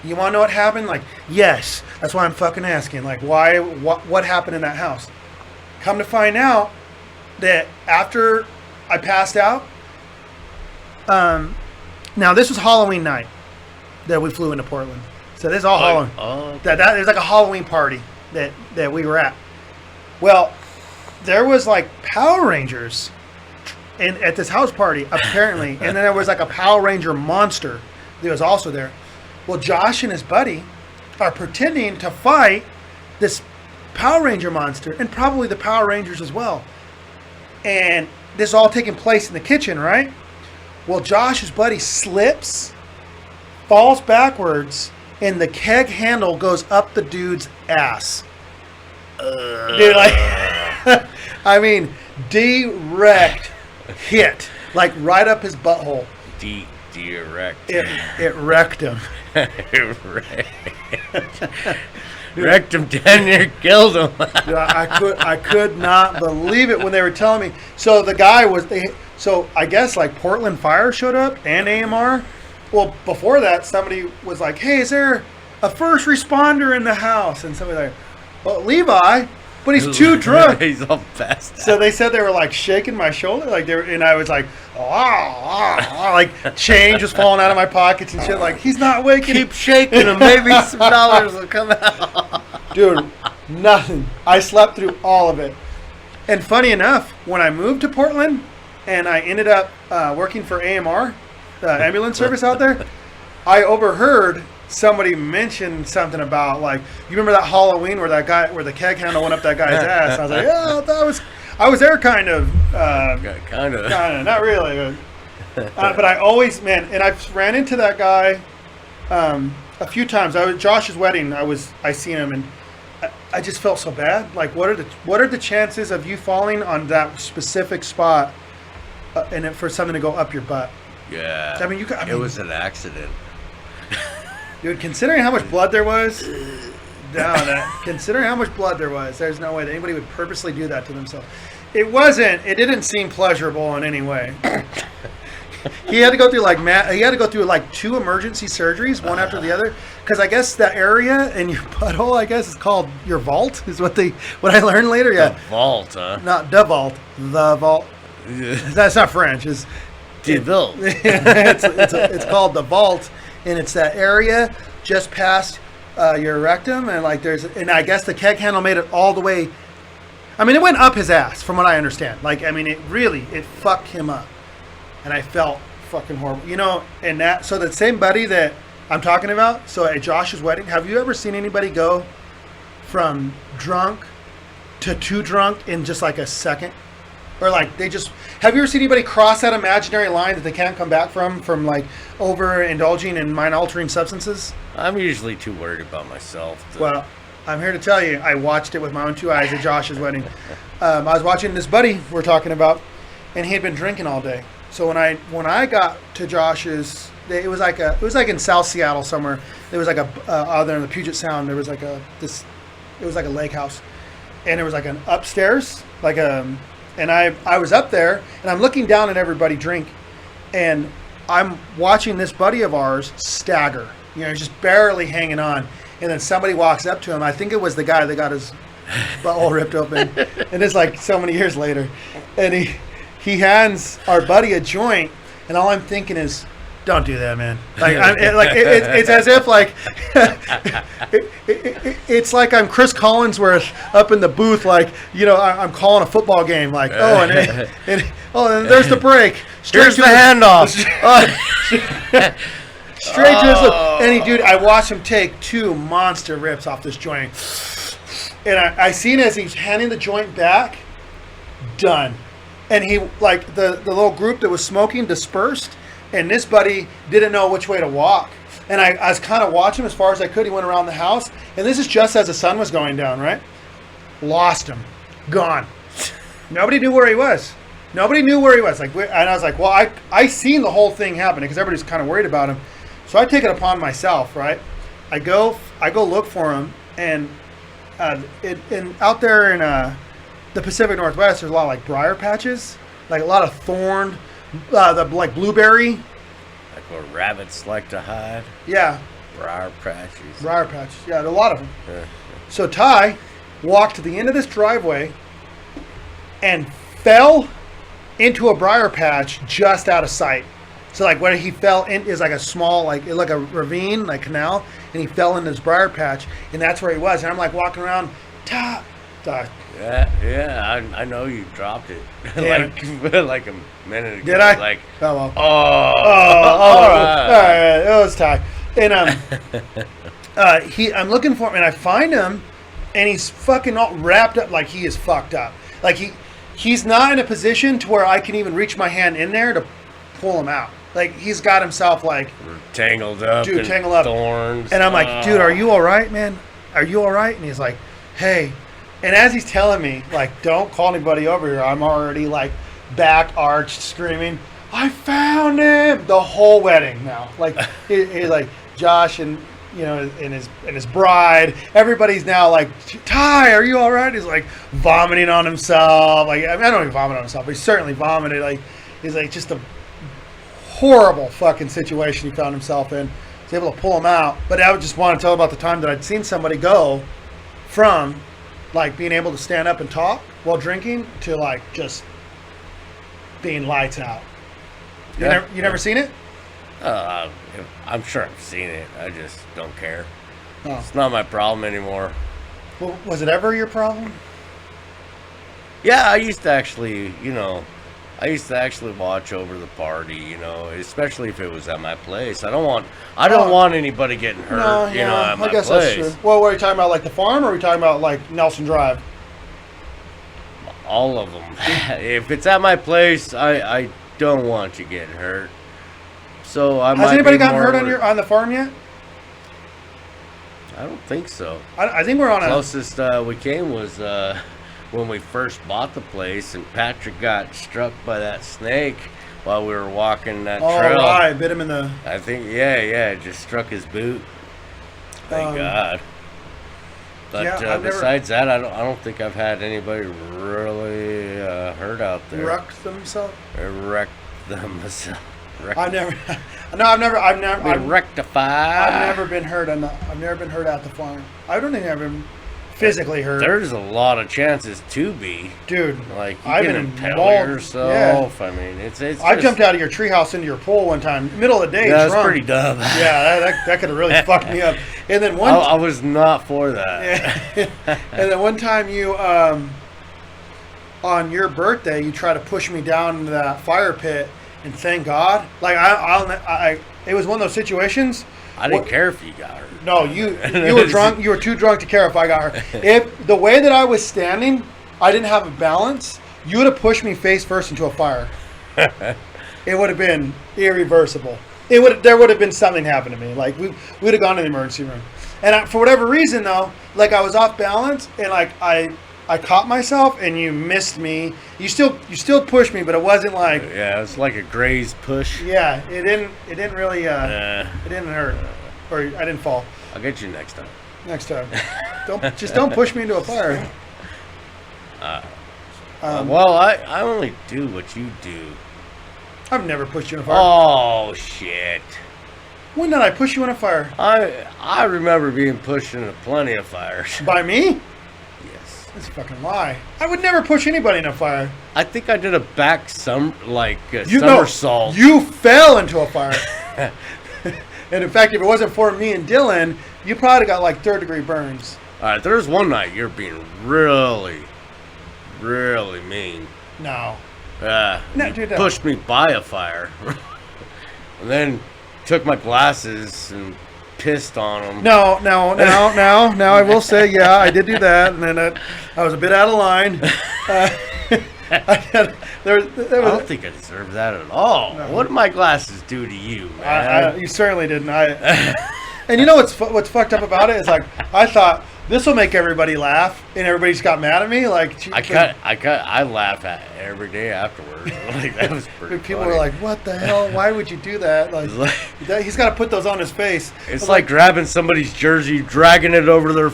You want to know what happened? Like, yes. That's why I'm fucking asking. Like, why? What happened in that house? Come to find out that after I passed out, now this was Halloween night that we flew into Portland. So this is all Halloween. Okay. There's like a Halloween party that we were at. Well, there was like Power Rangers at this house party, apparently. And then there was like a Power Ranger monster that was also there. Well, Josh and his buddy are pretending to fight this Power Ranger monster and probably the Power Rangers as well. And this is all taking place in the kitchen, right? Well, Josh's buddy slips, falls backwards, and the keg handle goes up the dude's ass. Dude, like, I mean, direct hit, like right up his butthole. Direct. It wrecked him. Wrecked him, damn near killed him. Dude, I could not believe it when they were telling me. So the guy was, so I guess like Portland Fire showed up and AMR. Well, before that, somebody was like, hey, is there a first responder in the house? And somebody like, well, Levi, but he's too drunk. He's all passed out. So they said they were like shaking my shoulder, like they were, and I was like, like change was falling out of my pockets and shit. Like, he's not waking. Keep shaking him, maybe some dollars will come out. Dude, nothing. I slept through all of it. And funny enough, when I moved to Portland and I ended up working for AMR, the ambulance service out there, I overheard somebody mention something about, like, you remember that Halloween where the keg handle went up that guy's ass? And I was like, yeah, I was there kind of. Kind of. Not really. But I always, man, and I've ran into that guy a few times. I was at Josh's wedding. I seen him, and I just felt so bad. Like, what are the chances of you falling on that specific spot and for something to go up your butt? Yeah. I mean, it was an accident. Dude, considering how much blood there was, considering how much blood there was, there's no way that anybody would purposely do that to themselves. It didn't seem pleasurable in any way. He had to go through like 2 emergency surgeries, one after the other, because I guess the area in your butthole, I guess, is called your vault, is what I learned later. Yeah, the vault, huh? Not the vault, the vault. That's not French. It's the vault. It's called the vault, and it's that area just past your rectum, and like and I guess the keg handle made it all the way. I mean, it went up his ass, from what I understand. Like, I mean, it fucked him up. And I felt fucking horrible. You know, so the same buddy that I'm talking about, so at Josh's wedding, have you ever seen anybody go from drunk to too drunk in just like a second? Or like have you ever seen anybody cross that imaginary line that they can't come back from like overindulging in mind-altering substances? I'm usually too worried about myself. Well, I'm here to tell you, I watched it with my own 2 eyes at Josh's wedding. I was watching this buddy we're talking about, and he had been drinking all day. So when I got to Josh's, it was like in South Seattle somewhere. There was like out there in the Puget Sound. There was like it was like a lake house, and there was like an upstairs, and I was up there, and I'm looking down at everybody drink, and I'm watching this buddy of ours stagger. You know, just barely hanging on, and then somebody walks up to him. I think it was the guy that got his butthole ripped open, and it's like so many years later, and he hands our buddy a joint, and all I'm thinking is, don't do that, man. Like, it's as if like it's like I'm Chris Collinsworth up in the booth, like, you know, I'm calling a football game, like, and there's the break. Here's the handoff. Straight to his lip. And dude, I watched him take 2 monster rips off this joint, and I seen as he's handing the joint back, done. And he, like, the little group that was smoking dispersed, and this buddy didn't know which way to walk. And I was kind of watching him as far as I could. He went around the house, and this is just as the sun was going down, right? Lost him. Gone. Nobody knew where he was. Like, and I was like, well, I seen the whole thing happen, because everybody's kind of worried about him. So I take it upon myself, right? I go look for him, and out there in the Pacific Northwest, there's a lot of like briar patches, like a lot of thorn, like blueberry. Like where rabbits like to hide. Yeah. Briar patches. Briar patches. Yeah, there are a lot of them. Yeah. So Ty walked to the end of this driveway and fell into a briar patch just out of sight. So like where he fell in is like a small, like a ravine, like canal, and he fell in this briar patch, and that's where he was. And I'm like walking around, Ty. Yeah, I know you dropped it like a minute ago. Did I? Like, oh well. All right. It was Ty. And I'm looking for him, and I find him, and he's fucking all wrapped up, like he is fucked up. Like he's not in a position to where I can even reach my hand in there to pull him out. Like he's got himself like tangled up, thorns. And I'm like, dude, are you all right, man? Are you all right? And he's like, hey. And as he's telling me, like, don't call anybody over here, I'm already like back arched, screaming, I found him. The whole wedding now, like he's like Josh and and his bride. Everybody's now like, Ty, are you all right? He's like vomiting on himself. Like I don't even vomit on himself, but he certainly vomited. Like he's like just a horrible fucking situation he found himself in. Was able to pull him out, but I would just want to tell about the time that I'd seen somebody go from like being able to stand up and talk while drinking to like just being lights out. You never seen it? I'm sure I've seen it. I just don't care. Oh. It's not my problem anymore. Well, was it ever your problem? Yeah, I used to actually watch over the party, especially if it was at my place. I don't want anybody getting hurt, at my place. That's true. Well, what are you talking about, like the farm, or are you talking about like Nelson Drive? All of them. If it's at my place, I don't want you getting hurt. So Has anybody gotten hurt on the farm yet? I don't think so. I think we're on closest we came was when we first bought the place, and Patrick got struck by that snake while we were walking that trail. Oh, right. Bit him in the... I think, it just struck his boot. Thank God. But besides that, I don't think I've had anybody really hurt out there. Wrecked themselves? Wrecked themselves. I've never been rectified. I've never been hurt at the farm. I don't think I've been physically hurt. There's a lot of chances to be, dude. Like you I've can been impale yourself. Yeah. I mean, it's. I jumped out of your treehouse into your pool one time, middle of the day. That's drunk. pretty dumb. Yeah, that could have really fucked me up. And then I was not for that. Yeah. And then one time you, on your birthday, you tried to push me down into that fire pit. And thank God, like it was one of those situations. I didn't care if you got hurt. No, you were drunk. You were too drunk to care if I got hurt. If the way that I was standing, I didn't have a balance, you would have pushed me face first into a fire. It would have been irreversible. There would have been something happen to me. Like we would have gone to the emergency room. And for whatever reason, though, like I was off balance, and like I caught myself, and you missed me. You still pushed me, but it wasn't like... Yeah, it's like a grazed push. Yeah, it didn't really... It didn't hurt. Or I didn't fall. I'll get you next time. Next time. Don't push me into a fire. Well, I only do what you do. I've never pushed you in a fire. Oh, shit. When did I push you in a fire? I remember being pushed into plenty of fires. By me? Yes. That's a fucking lie. I would never push anybody in a fire. I think I did a somersault. You fell into a fire. And in fact, if it wasn't for me and Dylan, you probably got like 3rd-degree burns. All right, there's one night you're being really, really mean. No. You pushed me by a fire. And then took my glasses and pissed on them. No, I will say, yeah, I did do that. And then I was a bit out of line. I don't think I deserve that at all. No. What did my glasses do to you, man? You certainly didn't. And you know what's fucked up about it is, like, I thought, this will make everybody laugh, and everybody just got mad at me. Like I laugh at it every day afterwards. Like that was pretty. People funny. were like, "What the hell? Why would you do that?" Like he's got to put those on his face. It's like grabbing somebody's jersey, dragging it over their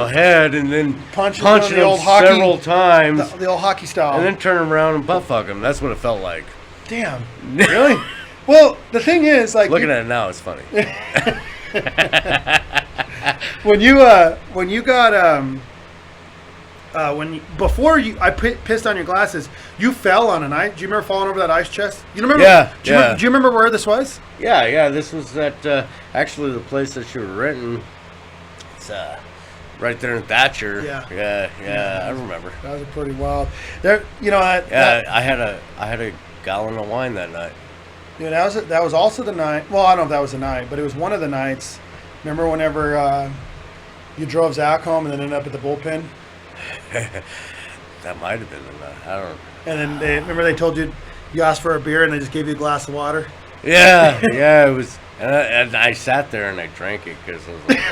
head, and then punching the old hockey, several times, the old hockey style, and then turn around and butt fuck him. That's what it felt like. Damn, really? Well, the thing is, like, looking at it now, it's funny. I pissed on your glasses, you fell on an ice. Do you remember falling over that ice chest? You remember? Yeah. Do you remember where this was? Yeah. This was at actually the place that you were renting. It's right there in Thatcher. Yeah. I remember. That was pretty wild. There, I had a gallon of wine that night. Yeah, that was also the night. Well, I don't know if that was the night, but it was one of the nights. Remember whenever you drove Zach home and then ended up at the bullpen? That might have been the night. I don't know. And then they told you asked for a beer and they just gave you a glass of water? Yeah, it was. And I sat there and I drank it because I was like,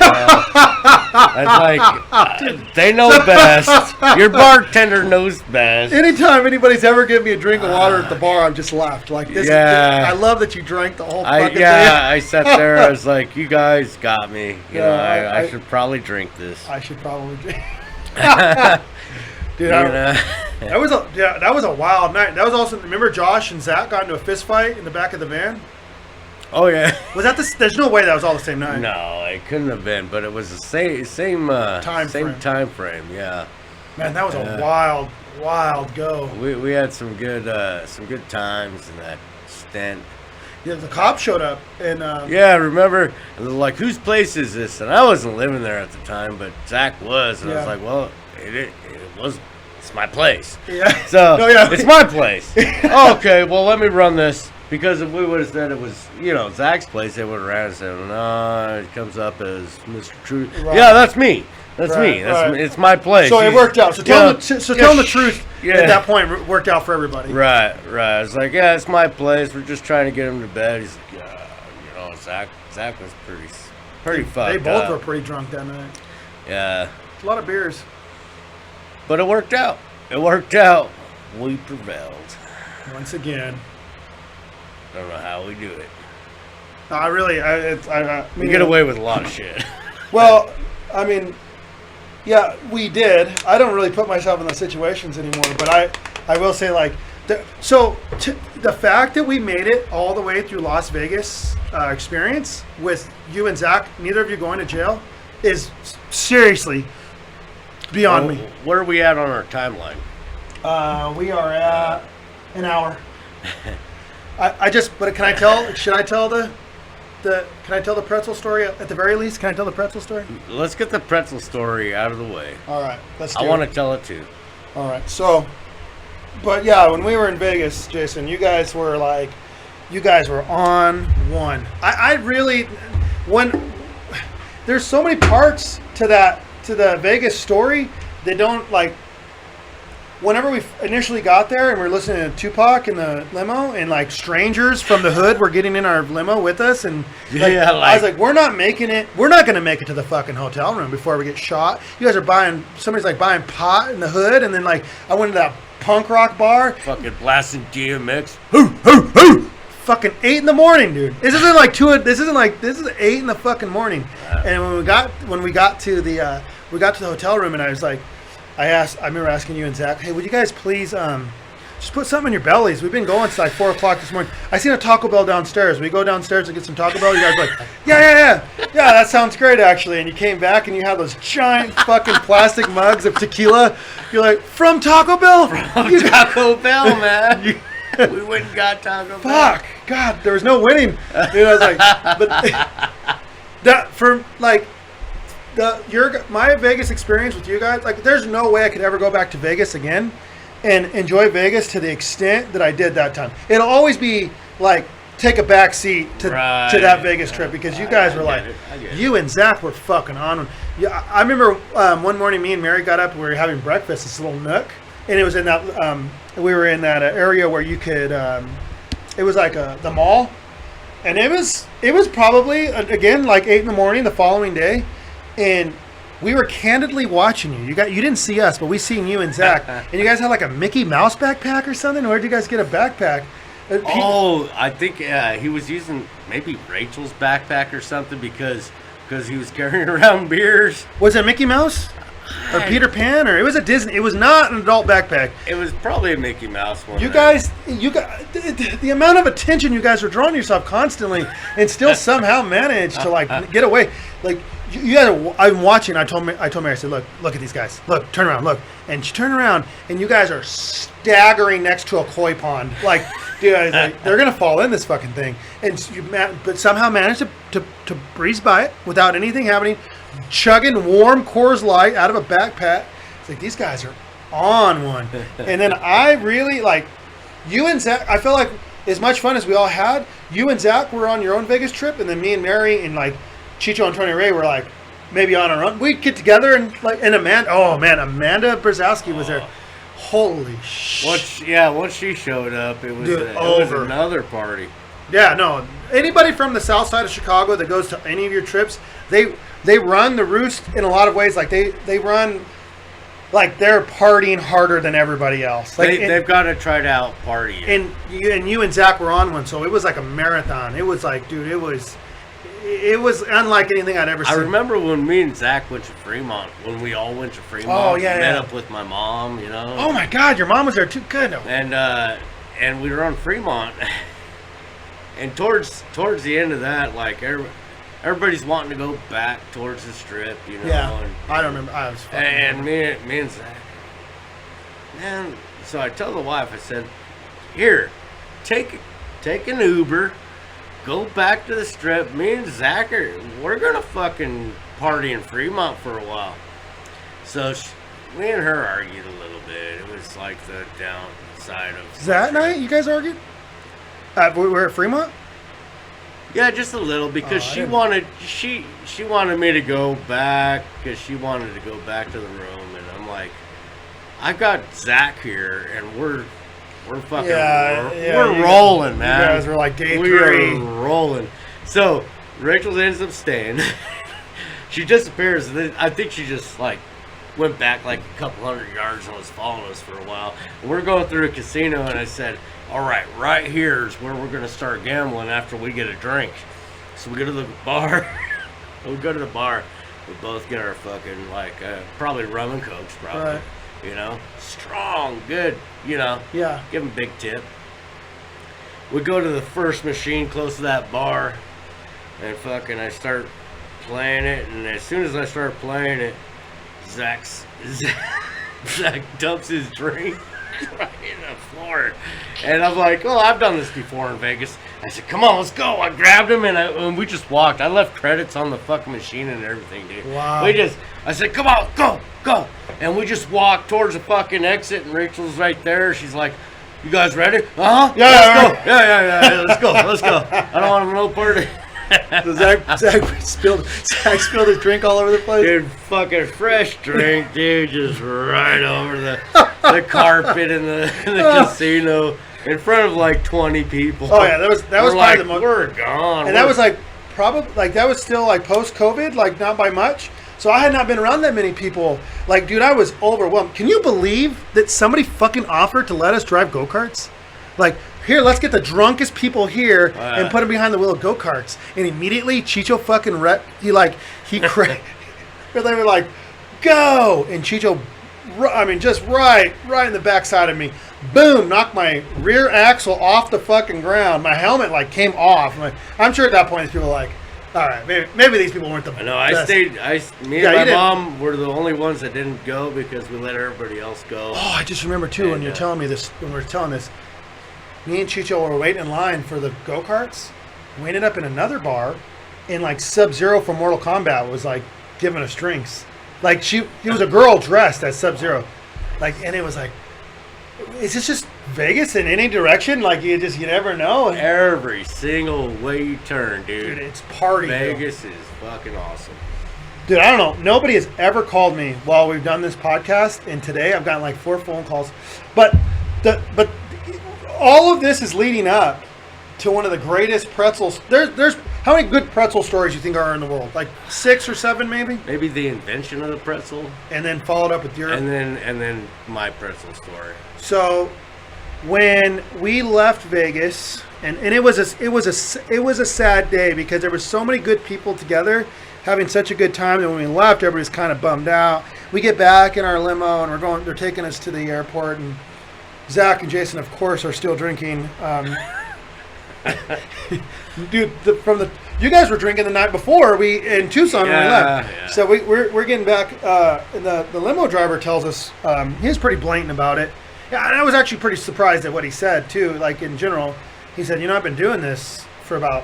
well, they know best. Your bartender knows best. Anytime anybody's ever given me a drink of water at the bar, I've just laughed. Like this. Yeah. I love that you drank the whole fucking thing. I sat there. I was like, you guys got me. I should probably drink this. I should probably drink. Dude, that was a wild night. That was also, remember Josh and Zach got into a fist fight in the back of the van? Oh yeah. Was that there's no way that was all the same night. No, it couldn't have been, but it was the same time frame. Yeah. Man, that was a wild go. We had some good times in that stint. Yeah, the cops showed up and yeah, I remember. And they're like, whose place is this? And I wasn't living there at the time, but Zach was, and I was like, well, it's my place. Yeah. So it's my place. Okay, well, let me run this. Because if we would have said it was, Zach's place, they would have ran and said, no, it comes up as Mr. Truth. Right. Yeah, that's me. That's me. It's my place. So it worked out. So tell them the truth at that point worked out for everybody. Right. It's like, yeah, it's my place. We're just trying to get him to bed. He's like, Zach was pretty fucked up. They both were pretty drunk that night. Yeah. A lot of beers. But it worked out. We prevailed. Once again. I don't know how we do it. We get away with a lot of shit. Well, I mean, yeah, we did. I don't really put myself in those situations anymore, but I will say, like, the fact that we made it all the way through Las Vegas experience with you and Zach, neither of you going to jail, is seriously beyond me. Where are we at on our timeline? We are at an hour. But can I tell? Should I tell can I tell the pretzel story at the very least? Can I tell the pretzel story? Let's get the pretzel story out of the way. All right, let's do it. I want to tell it too. All right, so, but yeah, when we were in Vegas, Jason, you guys were on one. I really, there's so many parts to the Vegas story that don't like. Whenever we initially got there and we were listening to Tupac in the limo and like strangers from the hood were getting in our limo with us and I was like, we're not going to make it to the fucking hotel room before we get shot. You guys are somebody's buying pot in the hood, and then like I went to that punk rock bar. Fucking blasting DMX. Fucking 8 in the morning, dude. This is 8 in the fucking morning. Wow. And when we got to the hotel room, and I was like, I remember asking you and Zach, hey, would you guys please just put something in your bellies? We've been going since like 4 o'clock this morning. I seen a Taco Bell downstairs. We go downstairs and get some Taco Bell. You guys are like, yeah, that sounds great actually. And you came back and you had those giant fucking plastic mugs of tequila. You're like, from Taco Bell? Taco Bell, man. We went and got Taco Bell. Fuck, God, there was no winning. Dude, I was like, but that for like. My Vegas experience with you guys, like, there's no way I could ever go back to Vegas again and enjoy Vegas to the extent that I did that time. It'll always be like take a back seat to that Vegas trip because you guys were like, you and Zach were fucking on. Yeah, I remember one morning me and Mary got up and we were having breakfast, this little nook, and it was in that we were in that area where you could. It was like the mall, and it was probably again like 8 in the morning the following day. And we were candidly watching you. You didn't see us, but we seen you and Zach, and you guys had like a Mickey Mouse backpack or something. Where'd you guys get a backpack? I think he was using maybe Rachel's backpack or something because he was carrying around beers. Was it Mickey Mouse or Peter Pan, or it was a Disney? It was not an adult backpack. It was probably a Mickey Mouse one. You guys, the amount of attention you guys were drawing yourself constantly, and still somehow managed to like get away. Like you guys, I'm watching. I told Mary, I said, look at these guys. Look, turn around, look. And she turned around, and you guys are staggering next to a koi pond. Like, dude, I was like, they're gonna fall in this fucking thing. And but somehow managed to breeze by it without anything happening, chugging warm Coors Light out of a backpack. It's like, these guys are on one. And then I really like you and Zach. I feel like as much fun as we all had, you and Zach were on your own Vegas trip, and then me and Mary and like Chicho and Tony Ray were like maybe on our own. We'd get together and like, and Amanda. Oh man, Amanda Brzezowski was there. Holy shit! Once she showed up, it was Dude, it was another party. Yeah, no. Anybody from the south side of Chicago that goes to any of your trips, they run the Roost in a lot of ways. Like they run, like they're partying harder than everybody else. Like they've got a tried out party. And you and Zach were on one, so it was like a marathon. It was like, dude, it was unlike anything I'd ever seen. I remember when me and Zach went to Fremont, when we all went to Fremont. Oh, yeah, met up with my mom, you know. Oh my God, your mom was there too. Good. And we were on Fremont. And towards the end of that, like everybody's wanting to go back towards the strip, you know. Yeah, and, I don't remember. I was fucking and me and Zach, man. So I tell the wife, I said, "Here, take an Uber, go back to the strip. Me and Zach we're gonna fucking party in Fremont for a while." So me and her argued a little bit. It was like the downside of that night. You guys argued? We were at Fremont? Yeah, just a little because she wanted me to go back because she wanted to go back to the room, and I'm like, I've got Zach here, and we're fucking we're rolling, man. You guys were like day 3. We're rolling. So Rachel ends up staying. She disappears. And then I think she just like went back like a couple hundred yards and was following us for a while. And we're going through a casino, and I said, all right here is where we're going to start gambling after we get a drink. So we go to the bar. We both get our fucking, like, probably rum and cokes, probably. Right. You know? Strong, good, you know? Yeah. Give them a big tip. We go to the first machine close to that bar, and fucking I start playing it, and as soon as I start playing it, Zach dumps his drink right in the floor. And I'm like, oh, I've done this before in Vegas. I said, come on, let's go. I grabbed him, and we just walked. I left credits on the fucking machine and everything, dude. Wow. I said, come on, go. And we just walked towards the fucking exit, and Rachel's right there. She's like, you guys ready? Uh-huh. Yeah, let's go. Yeah, let's go. I don't want no part of it. So Zach spilled his drink all over the place. Dude, fucking fresh drink, dude, just right over the carpet in the casino in front of like 20 people. Oh yeah, that was probably like, the most. We're gone. And that was like probably like that was still like post-COVID, like not by much. So I had not been around that many people. Like, dude, I was overwhelmed. Can you believe that somebody fucking offered to let us drive go-karts? Like, here, let's get the drunkest people here and put them behind the wheel of go-karts. And immediately, Chicho fucking they were like, go! And Chicho, just right in the backside of me. Boom! Knocked my rear axle off the fucking ground. My helmet, like, came off. I'm sure at that point, people were like, all right, maybe these people weren't the best. No, I stayed. Me and my mom were the only ones that didn't go because we let everybody else go. Oh, I just remember, too, when you're telling me this, when we were telling this. Me and Chicho were waiting in line for the go-karts. We ended up in another bar, and like Sub-Zero from Mortal Kombat was like giving us drinks. Like it was a girl dressed as Sub-Zero. Like, and it was like, is this just Vegas in any direction? Like you never know. Every single way you turn, dude. It's party. Vegas is fucking awesome. Dude, I don't know. Nobody has ever called me while we've done this podcast, and today I've gotten like 4 phone calls. But all of this is leading up to one of the greatest pretzels. There's how many good pretzel stories you think are in the world? Like 6 or 7 maybe? Maybe the invention of the pretzel. And then followed up with your... And then my pretzel story. So when we left Vegas, and it was a sad day because there were so many good people together having such a good time, and when we left, everybody was kind of bummed out. We get back in our limo, and they're taking us to the airport, and Zach and Jason, of course, are still drinking. Dude, you guys were drinking the night before in Tucson when we left. Yeah. So we're getting back. And the limo driver tells us he was pretty blatant about it. Yeah, and I was actually pretty surprised at what he said too. Like in general, he said, "I've been doing this for about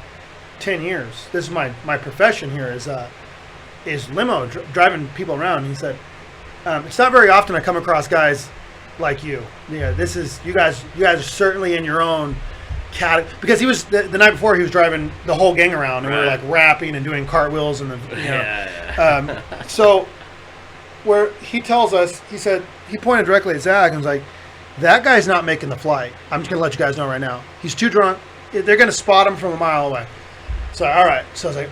10 years. This is my profession here is limo driving people around." He said, "It's not very often I come across guys like you. Yeah, this is you guys are certainly in your own category." Because he was the night before, he was driving the whole gang around, and we were like rapping and doing cartwheels and so where he tells us, he said he pointed directly at Zach and was like, "That guy's not making the flight. I'm just gonna let you guys know right now. He's too drunk. They're gonna spot him from a mile away." So all right. So I was like,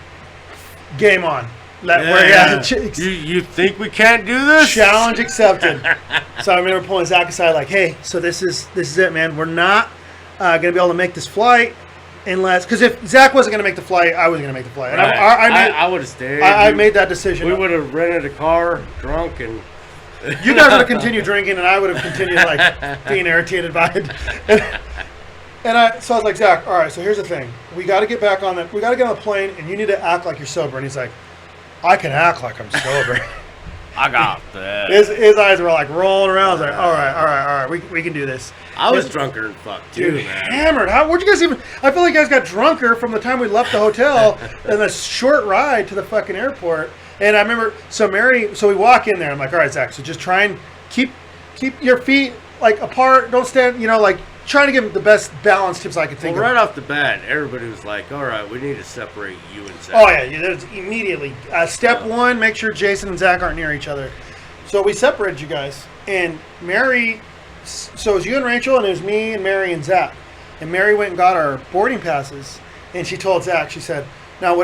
"Game on." You think we can't do this? Challenge accepted. So I remember pulling Zach aside, like, "Hey, so this is it, man. We're not going to be able to make this flight unless, because if Zach wasn't going to make the flight, I wasn't going to make the flight." And right. I would have stayed. I made that decision. We would have rented a car, drunk, and you guys would have continued drinking, and I would have continued like being irritated by it. So I was like, "Zach, all right. So here's the thing. We got to get back on we got to get on the plane, and you need to act like you're sober." And he's like, "I can act like I'm sober." I got that. His eyes were like rolling around. I was like, all right, we can do this. I was drunker than fuck too, Dude, man. Hammered. Where'd you guys even? I feel like you guys got drunker from the time we left the hotel and the short ride to the fucking airport. And I remember, so we walk in there. I'm like, all right, Zach, so just try and keep your feet like apart. Don't stand, like trying to give him the best balance tips I could think of. Right off the bat, everybody was like, all right, we need to separate you and Zach. Oh, yeah, there's immediately. Step one, make sure Jason and Zach aren't near each other. So we separated you guys. And Mary, so it was you and Rachel, and it was me and Mary and Zach. And Mary went and got our boarding passes. And she told Zach, she said, "Now,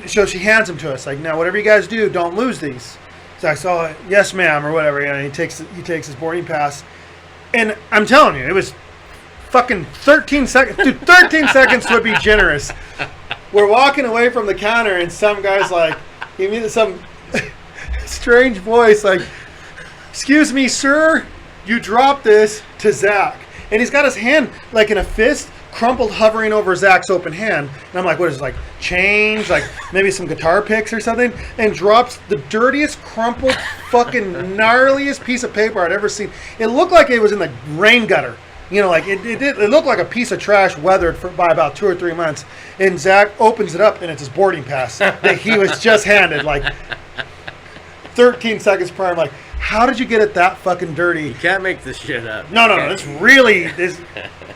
so she hands them to us. Like, now, whatever you guys do, don't lose these." Zach said, "Yes, ma'am," or whatever. And he takes his boarding pass. And I'm telling you, it was fucking 13 seconds. Dude, 13 seconds would be generous. We're walking away from the counter, and some guy's like, give me some strange voice, like, "Excuse me, sir, you dropped this," to Zach. And he's got his hand like in a fist, crumpled, hovering over Zach's open hand. And I'm like, what is it, like change? Like maybe some guitar picks or something? And drops the dirtiest, crumpled, fucking gnarliest piece of paper I'd ever seen. It looked like it was in the rain gutter. Like it looked like a piece of trash weathered by about 2 or 3 months. And Zach opens it up, and it's his boarding pass that he was just handed like 13 seconds prior. I'm like, how did you get it that fucking dirty? You can't make this shit up. No. It's really this.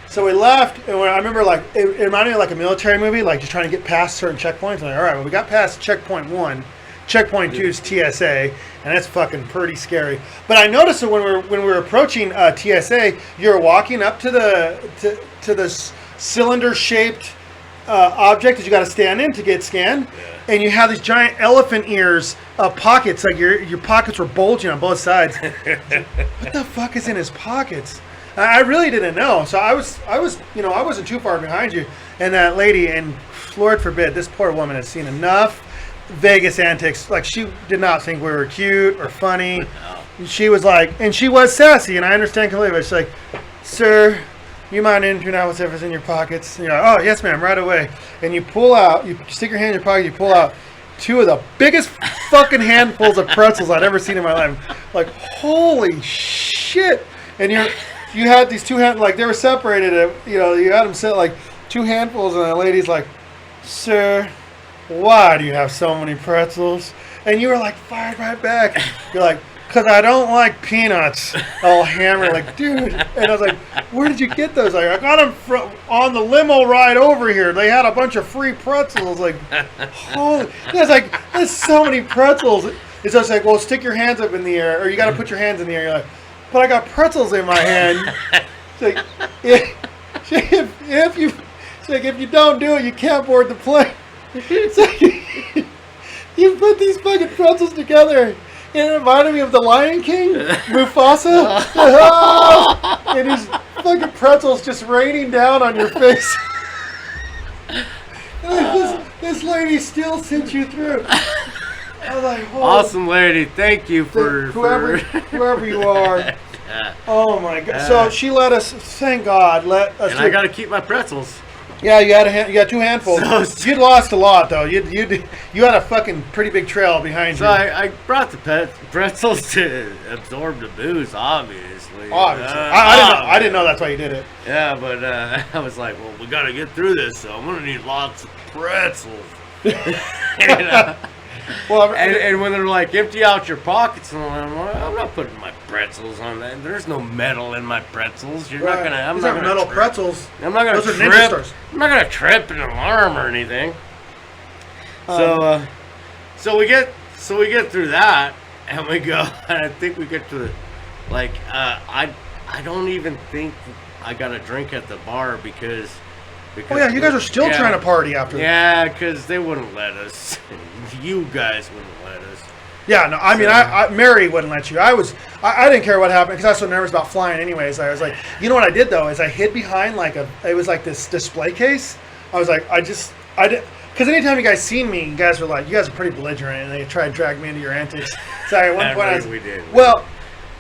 So we left, and I remember like it reminded me of like a military movie, like just trying to get past certain checkpoints. I'm like, all right, well, we got past checkpoint 1. Checkpoint 2 is TSA, and that's fucking pretty scary. But I noticed that when we were approaching TSA, you're walking up to the cylinder-shaped object that you got to stand in to get scanned, and you have these giant elephant ears pockets, like your pockets were bulging on both sides. What the fuck is in his pockets? I really didn't know. So I wasn't too far behind you, and that lady, and Lord forbid, this poor woman has seen enough Vegas antics. Like, she did not think we were cute or funny. No. She was like, and she was sassy, and I understand completely, but she's like, "Sir, you mind entering out whatever's in your pockets?" And you're like, "Oh, yes, ma'am, right away." And you pull out, you stick your hand in your pocket, you pull out 2 of the biggest fucking handfuls of pretzels I'd ever seen in my life. Like, holy shit. And you had these 2 hands, like, they were separated, you had them sit like 2 handfuls, and the lady's like, "Sir, why do you have so many pretzels?" And you were like, fired right back. You're like, "Because I don't like peanuts." All hammered, like, dude. And I was like, "Where did you get those?" Like, "I got them on the limo ride over here. They had a bunch of free pretzels." Like, holy. It's like, there's so many pretzels. It's just like, well, stick your hands up in the air, or you got to put your hands in the air. You're like, "But I got pretzels in my hand." It's like, It's like, if you don't do it, you can't board the plane. It's like, you put these fucking pretzels together. It reminded me of the Lion King, Mufasa. And these fucking pretzels just raining down on your face. This lady still sent you through. I was like, awesome lady, thank you for whoever you are. Oh my God! So she let us. Thank God, let us. And I got to keep my pretzels. Yeah, you got 2 handfuls. You'd lost a lot though. You had a fucking pretty big trail behind you. So I brought the pretzels to absorb the booze, obviously. Obviously, I didn't know that's why you did it. Yeah, but I was like, well, we got to get through this, so I'm gonna need lots of pretzels. Well, and when they're like, empty out your pockets, and I'm not putting my pretzels on that. There's no metal in my pretzels. You're not gonna. I'm These not aren't gonna metal trip. pretzels. I'm not gonna Those trip. are Ninja Stars. I'm not gonna trip an alarm or anything. So we get through that, and we go. And I think we get to the, like, I don't even think I got a drink at the bar because. Oh yeah, you guys are still trying to party after that. Yeah, because they wouldn't let us. You guys wouldn't let us. Yeah, no, I mean, Mary wouldn't let you. I didn't care what happened because I was so nervous about flying anyways. I was like, you know what I did though, is I hid behind it was like this display case. I was like, I did, because anytime you guys seen me, you guys were like, you guys are pretty belligerent, and they tried to drag me into your antics. So at one point we did. Well,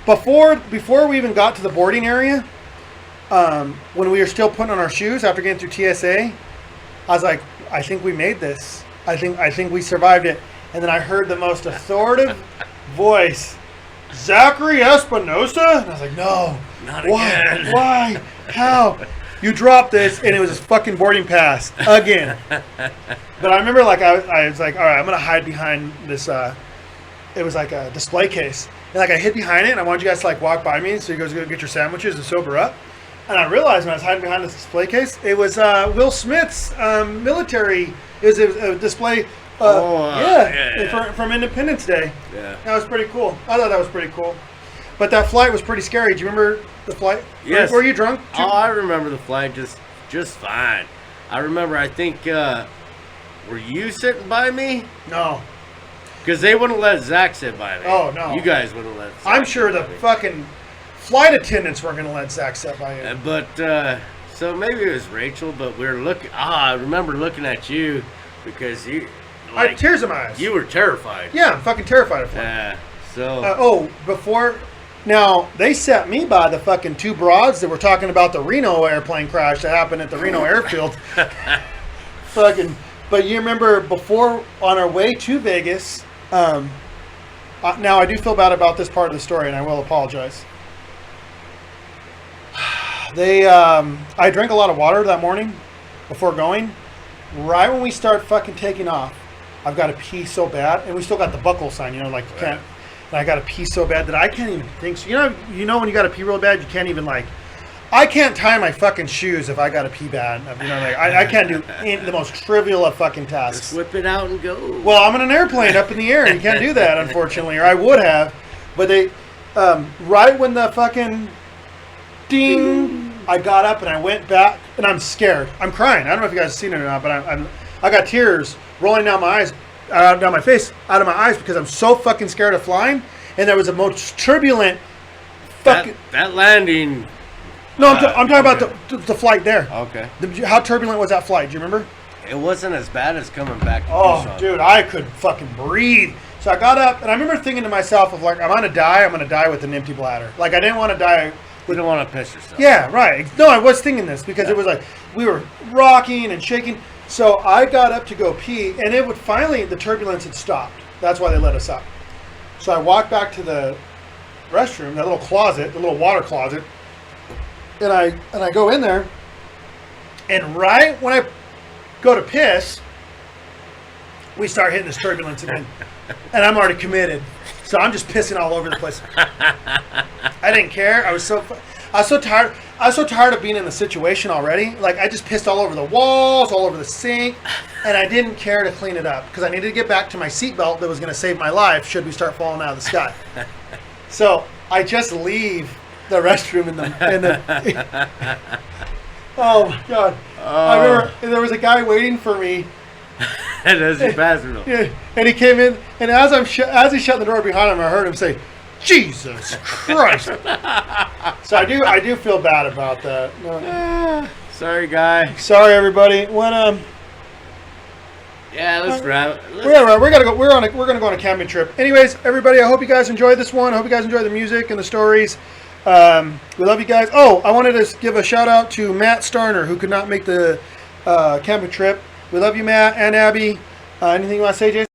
before we even got to the boarding area, when we were still putting on our shoes after getting through TSA, I was like, I think we made this. I think we survived it. And then I heard the most authoritative voice, Zachary Espinosa? And I was like, no. Not again. Why? How? You dropped this, and it was his fucking boarding pass. Again. But I remember, like, I was like, all right, I'm going to hide behind this, it was like a display case. And, like, I hid behind it, and I wanted you guys to, like, walk by me so you guys go get your sandwiches and sober up. And I realized when I was hiding behind this display case, it was Will Smith's military. It was a display. From Independence Day. Yeah. That was pretty cool. I thought that was pretty cool. But that flight was pretty scary. Do you remember the flight? Yes. Were you drunk? Oh, I remember the flight just fine. I remember, I think, were you sitting by me? No. Because they wouldn't let Zach sit by me. Oh, no. You guys wouldn't let Zach I'm sure sit the by me. fucking flight attendants weren't going to let Zach sit by you. But, so maybe it was Rachel, but we were looking, I remember looking at you because you, I had tears in my eyes. You were terrified. Yeah, I'm fucking terrified of flying. Yeah, so. Now, they set me by the fucking 2 broads that were talking about the Reno airplane crash that happened at the Reno airfield. But you remember before, on our way to Vegas, now I do feel bad about this part of the story, and I will apologize. I drank a lot of water that morning before going. Right when we start fucking taking off, I've got to pee so bad, and we still got the buckle sign, like you can't. And I got to pee so bad that I can't even think. So you know when you got to pee real bad, you can't even I can't tie my fucking shoes if I got to pee bad. I can't do the most trivial of fucking tasks. Just whip it out and go. Well, I'm in an airplane up in the air, and you can't do that, unfortunately, or I would have. But they, right when the fucking ding, I got up and I went back, and I'm scared. I'm crying. I don't know if you guys have seen it or not, but I got tears rolling down my eyes, down my face, out of my eyes because I'm so fucking scared of flying. And there was a most turbulent fucking that landing. No, I'm talking about the flight there. Okay. How turbulent was that flight? Do you remember? It wasn't as bad as coming back to Tucson. Dude, I could fucking breathe. So I got up, and I remember thinking to myself of I'm going to die with an empty bladder. I didn't want to die. You don't want to piss yourself. Yeah, right. No, I was thinking this because it was we were rocking and shaking. So I got up to go pee, and it would finally, the turbulence had stopped. That's why they let us up. So I walked back to the restroom, that little closet, the little water closet, and I go in there, and right when I go to piss, we start hitting this turbulence again, and I'm already committed. So I'm just pissing all over the place. I didn't care. I was so tired. I was so tired of being in the situation already. I just pissed all over the walls, all over the sink, and I didn't care to clean it up because I needed to get back to my seatbelt that was going to save my life should we start falling out of the sky. So I just leave the restroom Oh my God! I remember there was a guy waiting for me. And as he passed me, Yeah, and he came in, and as he shut the door behind him, I heard him say, "Jesus Christ!" So I do feel bad about that. No. sorry, guy. Sorry, everybody. When Yeah, let's wrap. we're gonna go. We're gonna go on a camping trip. Anyways, everybody, I hope you guys enjoyed this one. I hope you guys enjoyed the music and the stories. We love you guys. Oh, I wanted to give a shout out to Matt Starner, who could not make the camping trip. We love you, Matt and Abby. Anything you want to say, Jason?